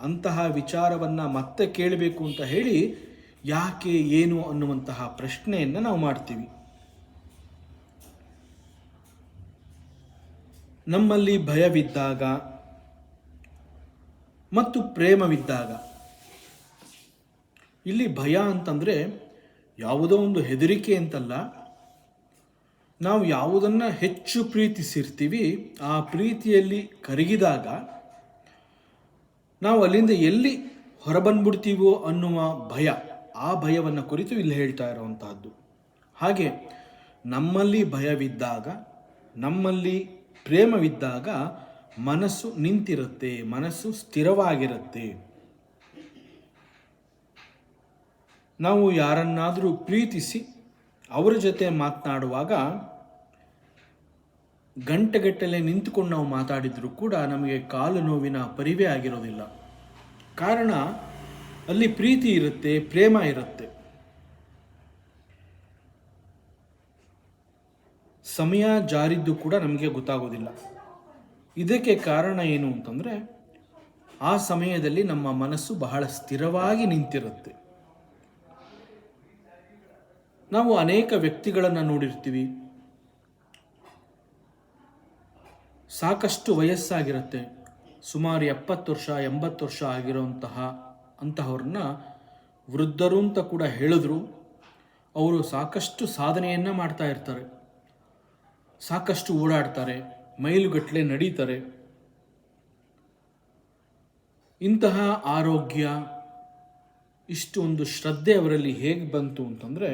ಅಂತಹ ವಿಚಾರವನ್ನು ಮತ್ತೆ ಕೇಳಬೇಕು ಅಂತ ಹೇಳಿ ಯಾಕೆ ಏನು ಅನ್ನುವಂತಹ ಪ್ರಶ್ನೆಯನ್ನು ನಾವು ಮಾಡ್ತೀವಿ. ನಮ್ಮಲ್ಲಿ ಭಯವಿದ್ದಾಗ ಮತ್ತು ಪ್ರೇಮವಿದ್ದಾಗ, ಇಲ್ಲಿ ಭಯ ಅಂತಂದರೆ ಯಾವುದೋ ಒಂದು ಹೆದರಿಕೆ ಅಂತಲ್ಲ, ನಾವು ಯಾವುದನ್ನು ಹೆಚ್ಚು ಪ್ರೀತಿಸಿರ್ತೀವಿ ಆ ಪ್ರೀತಿಯಲ್ಲಿ ಕರಗಿದಾಗ ನಾವು ಅಲ್ಲಿಂದ ಎಲ್ಲಿ ಹೊರಬಂದ್ಬಿಡ್ತೀವೋ ಅನ್ನುವ ಭಯ, ಆ ಭಯವನ್ನು ಕುರಿತು ಇಲ್ಲಿ ಹೇಳ್ತಾ ಇರುವಂತಹದ್ದು. ಹಾಗೆ ನಮ್ಮಲ್ಲಿ ಭಯವಿದ್ದಾಗ, ನಮ್ಮಲ್ಲಿ ಪ್ರೇಮವಿದ್ದಾಗ ಮನಸ್ಸು ನಿಂತಿರುತ್ತೆ, ಮನಸ್ಸು ಸ್ಥಿರವಾಗಿರುತ್ತೆ. ನಾವು ಯಾರನ್ನಾದರೂ ಪ್ರೀತಿಸಿ ಅವರ ಜೊತೆ ಮಾತನಾಡುವಾಗ ಗಂಟೆಗಟ್ಟಲೆ ನಿಂತುಕೊಂಡು ನಾವು ಮಾತಾಡಿದರೂ ಕೂಡ ನಮಗೆ ಕಾಲು ನೋವಿನ ಪರಿವೇ ಆಗಿರೋದಿಲ್ಲ. ಕಾರಣ ಅಲ್ಲಿ ಪ್ರೀತಿ ಇರುತ್ತೆ, ಪ್ರೇಮ ಇರುತ್ತೆ. ಸಮಯ ಜಾರಿದ್ದು ಕೂಡ ನಮಗೆ ಗೊತ್ತಾಗೋದಿಲ್ಲ. ಇದಕ್ಕೆ ಕಾರಣ ಏನು ಅಂತಂದರೆ, ಆ ಸಮಯದಲ್ಲಿ ನಮ್ಮ ಮನಸ್ಸು ಬಹಳ ಸ್ಥಿರವಾಗಿ ನಿಂತಿರುತ್ತೆ. ನಾವು ಅನೇಕ ವ್ಯಕ್ತಿಗಳನ್ನು ನೋಡಿರ್ತೀವಿ, ಸಾಕಷ್ಟು ವಯಸ್ಸಾಗಿರುತ್ತೆ, ಸುಮಾರು 70 ವರ್ಷ 80 ವರ್ಷ ಅಂತಹವ್ರನ್ನ ವೃದ್ಧರು ಅಂತ ಕೂಡ ಹೇಳಿದ್ರು. ಅವರು ಸಾಕಷ್ಟು ಸಾಧನೆಯನ್ನು ಮಾಡ್ತಾ ಇರ್ತಾರೆ, ಸಾಕಷ್ಟು ಓಡಾಡ್ತಾರೆ, ಮೈಲುಗಟ್ಟಲೆ ನಡೀತಾರೆ. ಇಂತಹ ಆರೋಗ್ಯ, ಇಷ್ಟೊಂದು ಶ್ರದ್ಧೆ ಅವರಲ್ಲಿ ಹೇಗೆ ಬಂತು ಅಂತಂದರೆ,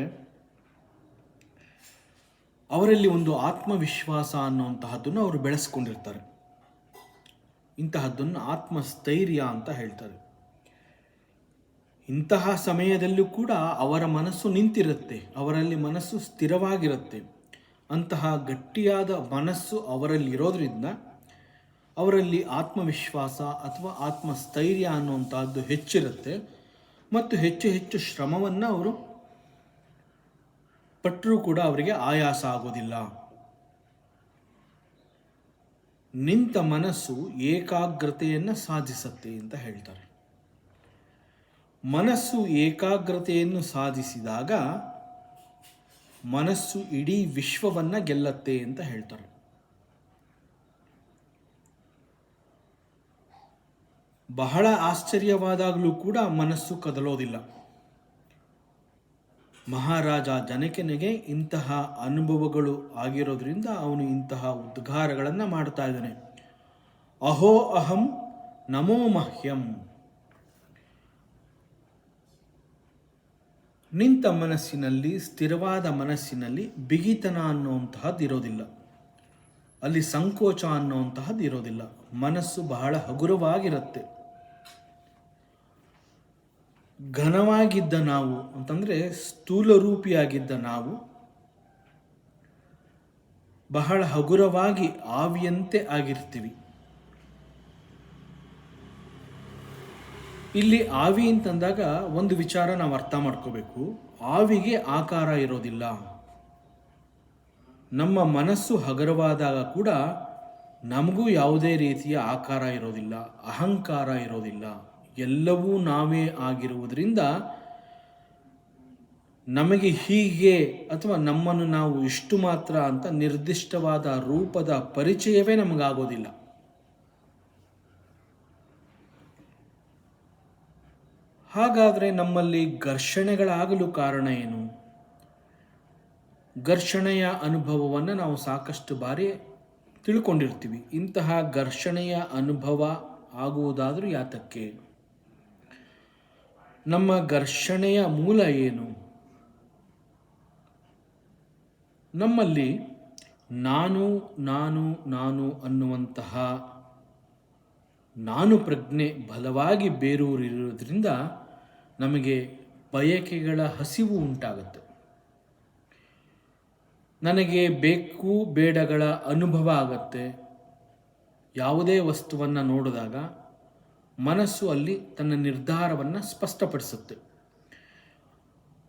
ಅವರಲ್ಲಿ ಒಂದು ಆತ್ಮವಿಶ್ವಾಸ ಅನ್ನುವಂತಹದ್ದನ್ನು ಅವರು ಬೆಳೆಸ್ಕೊಂಡಿರ್ತಾರೆ. ಇಂತಹದ್ದನ್ನು ಆತ್ಮಸ್ಥೈರ್ಯ ಅಂತ ಹೇಳ್ತಾರೆ. ಇಂತಹ ಸಮಯದಲ್ಲೂ ಕೂಡ ಅವರ ಮನಸ್ಸು ನಿಂತಿರುತ್ತೆ, ಅವರಲ್ಲಿ ಮನಸ್ಸು ಸ್ಥಿರವಾಗಿರುತ್ತೆ. ಅಂತಹ ಗಟ್ಟಿಯಾದ ಮನಸ್ಸು ಅವರಲ್ಲಿ ಇರೋದ್ರಿಂದ ಅವರಲ್ಲಿ ಆತ್ಮವಿಶ್ವಾಸ ಅಥವಾ ಆತ್ಮಸ್ಥೈರ್ಯ ಅನ್ನುವಂಥದ್ದು ಹೆಚ್ಚಿರುತ್ತೆ ಮತ್ತು ಹೆಚ್ಚು ಹೆಚ್ಚು ಶ್ರಮವನ್ನು ಅವರು ಪಟ್ಟರೂ ಕೂಡ ಅವರಿಗೆ ಆಯಾಸ ಆಗೋದಿಲ್ಲ. ನಿಂತ ಮನಸ್ಸು ಏಕಾಗ್ರತೆಯನ್ನು ಸಾಧಿಸುತ್ತೆ ಅಂತ ಹೇಳ್ತಾರೆ. ಮನಸ್ಸು ಏಕಾಗ್ರತೆಯನ್ನು ಸಾಧಿಸಿದಾಗ ಮನಸ್ಸು ಇಡೀ ವಿಶ್ವವನ್ನು ಗೆಲ್ಲತ್ತೆ ಅಂತ ಹೇಳ್ತಾರೆ. ಬಹಳ ಆಶ್ಚರ್ಯವಾದಾಗಲೂ ಕೂಡ ಮನಸ್ಸು ಕದಲೋದಿಲ್ಲ. ಮಹಾರಾಜ ಜನಕನಿಗೆ ಇಂತಹ ಅನುಭವಗಳು ಆಗಿರೋದ್ರಿಂದ ಅವನು ಇಂತಹ ಉದ್ಗಾರಗಳನ್ನು ಮಾಡ್ತಾ ಇದ್ದಾನೆ. ಅಹೋ ಅಹಂ ನಮೋ ಮಹ್ಯಂ. ನಿಂತ ಮನಸ್ಸಿನಲ್ಲಿ, ಸ್ಥಿರವಾದ ಮನಸ್ಸಿನಲ್ಲಿ ಬಿಗಿತನ ಅನ್ನುವಂತಹದ್ದು ಇರೋದಿಲ್ಲ, ಅಲ್ಲಿ ಸಂಕೋಚ ಅನ್ನುವಂತಹದ್ದು ಇರೋದಿಲ್ಲ. ಮನಸ್ಸು ಬಹಳ ಹಗುರವಾಗಿರುತ್ತೆ. ಘನವಾಗಿದ್ದ ನಾವು ಅಂತಂದರೆ ಸ್ಥೂಲ ರೂಪಿಯಾಗಿದ್ದ ನಾವು ಬಹಳ ಹಗುರವಾಗಿ ಆವಿಯಂತೆ ಆಗಿರ್ತೀವಿ. ಇಲ್ಲಿ ಆವಿ ಅಂತಂದಾಗ ಒಂದು ವಿಚಾರ ನಾವು ಅರ್ಥ ಮಾಡ್ಕೋಬೇಕು. ಆವಿಗೆ ಆಕಾರ ಇರೋದಿಲ್ಲ. ನಮ್ಮ ಮನಸ್ಸು ಹಗುರವಾದಾಗ ಕೂಡ ನಮಗೂ ಯಾವುದೇ ರೀತಿಯ ಆಕಾರ ಇರೋದಿಲ್ಲ, ಅಹಂಕಾರ ಇರೋದಿಲ್ಲ. ಎಲ್ಲವೂ ನಾವೇ ಆಗಿರುವುದರಿಂದ ನಮಗೆ ಹೀಗೆ ಅಥವಾ ನಮ್ಮನ್ನು ನಾವು ಇಷ್ಟು ಮಾತ್ರ ಅಂತ ನಿರ್ದಿಷ್ಟವಾದ ರೂಪದ ಪರಿಚಯವೇ ನಮಗಾಗೋದಿಲ್ಲ. ಹಾಗಾದರೆ ನಮ್ಮಲ್ಲಿ ಘರ್ಷಣೆಗಳಾಗಲು ಕಾರಣ ಏನು? ಘರ್ಷಣೆಯ ಅನುಭವವನ್ನು ನಾವು ಸಾಕಷ್ಟು ಬಾರಿ ತಿಳ್ಕೊಂಡಿರ್ತೀವಿ. ಇಂತಹ ಘರ್ಷಣೆಯ ಅನುಭವ ಆಗುವುದಾದರೂ ಯಾತಕ್ಕೆ? ನಮ್ಮ ಘರ್ಷಣೆಯ ಮೂಲ ಏನು? ನಮ್ಮಲ್ಲಿ ನಾನು ನಾನು ನಾನು ಅನ್ನುವಂತಹ ನಾನು ಪ್ರಜ್ಞೆ ಬಲವಾಗಿ ಬೇರೂರಿರೋದ್ರಿಂದ ನಮಗೆ ಬಯಕೆಗಳ ಹಸಿವು ಉಂಟಾಗುತ್ತೆ. ನನಗೆ ಬೇಕು ಬೇಡಗಳ ಅನುಭವ ಆಗತ್ತೆ. ಯಾವುದೇ ವಸ್ತುವನ್ನು ನೋಡಿದಾಗ ಮನಸ್ಸು ಅಲ್ಲಿ ತನ್ನ ನಿರ್ಧಾರವನ್ನು ಸ್ಪಷ್ಟಪಡಿಸುತ್ತೆ.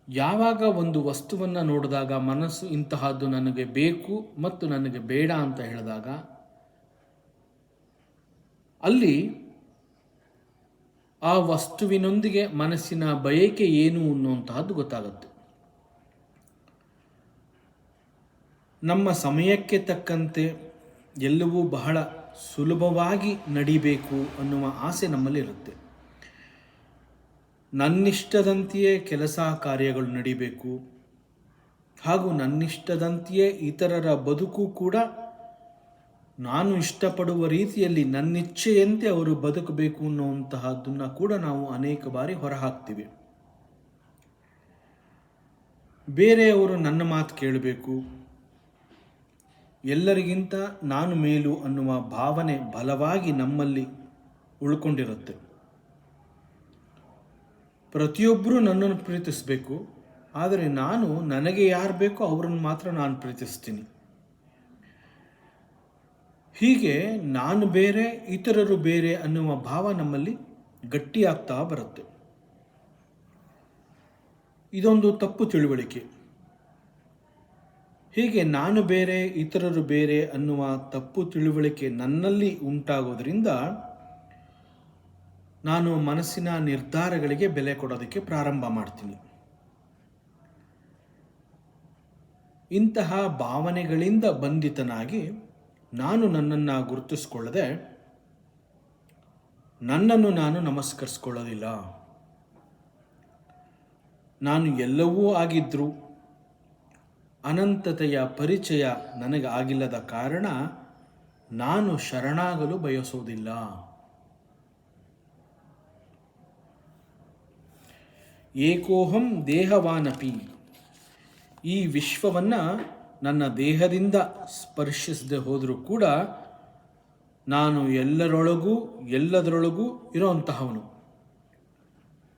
ಯಾವಾಗ ಒಂದು ವಸ್ತುವನ್ನು ನೋಡಿದಾಗ ಮನಸ್ಸು ಇಂತಹದ್ದು ನನಗೆ ಬೇಕು ಮತ್ತು ನನಗೆ ಬೇಡ ಅಂತ ಹೇಳಿದಾಗ ಅಲ್ಲಿ ಆ ವಸ್ತುವಿನೊಂದಿಗೆ ಮನಸ್ಸಿನ ಬಯಕೆ ಏನು ಅನ್ನುವಂತಹದ್ದು ಗೊತ್ತಾಗುತ್ತೆ. ನಮ್ಮ ಸಮಯಕ್ಕೆ ತಕ್ಕಂತೆ ಎಲ್ಲವೂ ಬಹಳ ಸುಲಭವಾಗಿ ನಡಿಬೇಕು ಅನ್ನುವ ಆಸೆ ನಮ್ಮಲ್ಲಿರುತ್ತೆ. ನನ್ನಿಷ್ಟದಂತೆಯೇ ಕೆಲಸ ಕಾರ್ಯಗಳು ನಡಿಬೇಕು, ಹಾಗೂ ನನ್ನಿಷ್ಟದಂತೆಯೇ ಇತರರ ಬದುಕು ಕೂಡ ನಾನು ಇಷ್ಟಪಡುವ ರೀತಿಯಲ್ಲಿ ನನ್ನಿಚ್ಛೆಯಂತೆ ಅವರು ಬದುಕಬೇಕು ಅನ್ನುವಂತಹದ್ದನ್ನು ಕೂಡ ನಾವು ಅನೇಕ ಬಾರಿ ಹೊರಹಾಕ್ತೀವಿ. ಬೇರೆಯವರು ನನ್ನ ಮಾತು ಕೇಳಬೇಕು, ಎಲ್ಲರಿಗಿಂತ ನಾನು ಮೇಲು ಅನ್ನುವ ಭಾವನೆ ಬಲವಾಗಿ ನಮ್ಮಲ್ಲಿ ಉಳ್ಕೊಂಡಿರುತ್ತೆ. ಪ್ರತಿಯೊಬ್ಬರೂ ನನ್ನನ್ನು ಪ್ರೀತಿಸಬೇಕು, ಆದರೆ ನಾನು ನನಗೆ ಯಾರು ಬೇಕೋ ಅವರನ್ನು ಮಾತ್ರ ನಾನು ಪ್ರೀತಿಸ್ತೀನಿ. ಹೀಗೆ ನಾನು ಬೇರೆ ಇತರರು ಬೇರೆ ಅನ್ನುವ ಭಾವ ನಮ್ಮಲ್ಲಿ ಗಟ್ಟಿಯಾಗ್ತಾ ಬರುತ್ತೆ. ಇದೊಂದು ತಪ್ಪು ತಿಳುವಳಿಕೆ. ಹೀಗೆ ನಾನು ಬೇರೆ ಇತರರು ಬೇರೆ ಅನ್ನುವ ತಪ್ಪು ತಿಳುವಳಿಕೆ ನನ್ನಲ್ಲಿ ಉಂಟಾಗೋದ್ರಿಂದ ನಾನು ಮನಸ್ಸಿನ ನಿರ್ಧಾರಗಳಿಗೆ ಬೆಲೆ ಕೊಡೋದಕ್ಕೆ ಪ್ರಾರಂಭ ಮಾಡ್ತೀನಿ. ಇಂತಹ ಭಾವನೆಗಳಿಂದ ಬಂಧಿತನಾಗಿ ನಾನು ನನ್ನನ್ನು ಗುರುತಿಸ್ಕೊಳ್ಳದೆ ನನ್ನನ್ನು ನಾನು ನಮಸ್ಕರಿಸ್ಕೊಳ್ಳೋದಿಲ್ಲ. ನಾನು ಎಲ್ಲವೂ ಆಗಿದ್ದರೂ ಅನಂತತೆಯ ಪರಿಚಯ ನನಗೆ ಆಗಿಲ್ಲದ ಕಾರಣ ನಾನು ಶರಣಾಗಲು ಬಯಸೋದಿಲ್ಲ. ಏಕೋಹಂ ದೇಹವಾನಪಿ, ಈ ವಿಶ್ವವನ್ನು ನನ್ನ ದೇಹದಿಂದ ಸ್ಪರ್ಶಿಸದೆ ಹೋದರೂ ಕೂಡ ನಾನು ಎಲ್ಲದರೊಳಗೂ ಇರೋಂತಹವನು.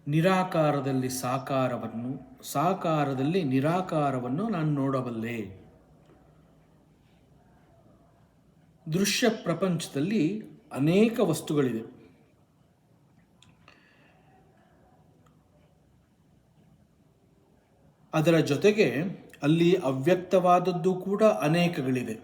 ನಿರಾಕಾರದಲ್ಲಿ ಸಾಕಾರವನ್ನು, ಸಾಕಾರದಲ್ಲಿ ನಿರಾಕಾರವನ್ನು ನಾನು ನೋಡಬಲ್ಲೆ. ದೃಶ್ಯ ಪ್ರಪಂಚದಲ್ಲಿ ಅನೇಕ ವಸ್ತುಗಳಿದೆ. ಅದರ ಜೊತೆಗೆ ಅಲ್ಲಿ ಅವ್ಯಕ್ತವಾದದ್ದು ಕೂಡ ಅನೇಕಗಳಿದೆ.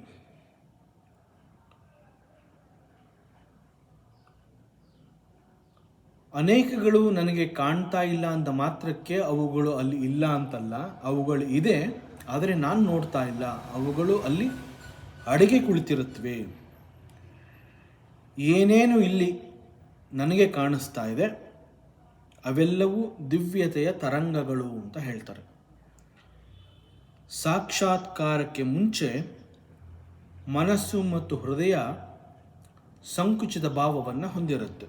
ಅನೇಕಗಳು ನನಗೆ ಕಾಣ್ತಾ ಇಲ್ಲ ಅಂತ ಮಾತ್ರಕ್ಕೆ ಅವುಗಳು ಅಲ್ಲಿ ಇಲ್ಲ ಅಂತಲ್ಲ, ಅವುಗಳು ಇದೆ, ಆದರೆ ನಾನು ನೋಡ್ತಾ ಇಲ್ಲ. ಅವುಗಳು ಅಲ್ಲಿ ಅಡಗಿ ಕುಳಿತಿರುತ್ತವೆ. ಏನೇನು ಇಲ್ಲಿ ನನಗೆ ಕಾಣಿಸ್ತಾ ಇದೆ ಅವೆಲ್ಲವೂ ದಿವ್ಯತೆಯ ತರಂಗಗಳು ಅಂತ ಹೇಳ್ತಾರೆ. ಸಾಕ್ಷಾತ್ಕಾರಕ್ಕೆ ಮುಂಚೆ ಮನಸ್ಸು ಮತ್ತು ಹೃದಯ ಸಂಕುಚಿತ ಭಾವವನ್ನು ಹೊಂದಿರುತ್ತೆ.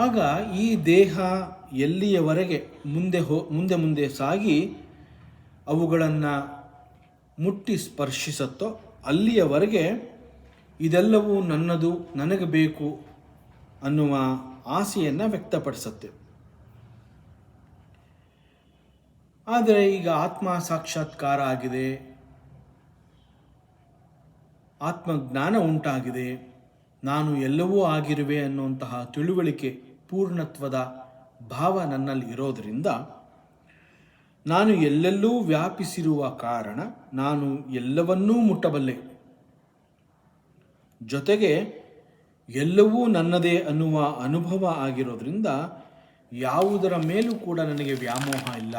ಆಗ ಈ ದೇಹ ಎಲ್ಲಿಯವರೆಗೆ ಮುಂದೆ ಸಾಗಿ ಅವುಗಳನ್ನು ಮುಟ್ಟಿ ಸ್ಪರ್ಶಿಸುತ್ತೋ ಅಲ್ಲಿಯವರೆಗೆ ಇದೆಲ್ಲವೂ ನನ್ನದು, ನನಗೆ ಬೇಕು ಅನ್ನುವ ಆಸೆಯನ್ನು ವ್ಯಕ್ತಪಡಿಸುತ್ತೆ. ಆದರೆ ಈಗ ಆತ್ಮ ಸಾಕ್ಷಾತ್ಕಾರ ಆಗಿದೆ, ಆತ್ಮಜ್ಞಾನ ಉಂಟಾಗಿದೆ, ನಾನು ಎಲ್ಲವೂ ಆಗಿರುವೆ ಅನ್ನುವಂತಹ ತಿಳುವಳಿಕೆ, ಪೂರ್ಣತ್ವದ ಭಾವ ನನ್ನಲ್ಲಿ ಇರೋದರಿಂದ ನಾನು ಎಲ್ಲೆಲ್ಲೂ ವ್ಯಾಪಿಸಿರುವ ಕಾರಣ ನಾನು ಎಲ್ಲವನ್ನೂ ಮುಟ್ಟಬಲ್ಲೆ. ಜೊತೆಗೆ ಎಲ್ಲವೂ ನನ್ನದೇ ಅನ್ನುವ ಅನುಭವ ಆಗಿರೋದ್ರಿಂದ ಯಾವುದರ ಮೇಲೂ ಕೂಡ ನನಗೆ ವ್ಯಾಮೋಹ ಇಲ್ಲ.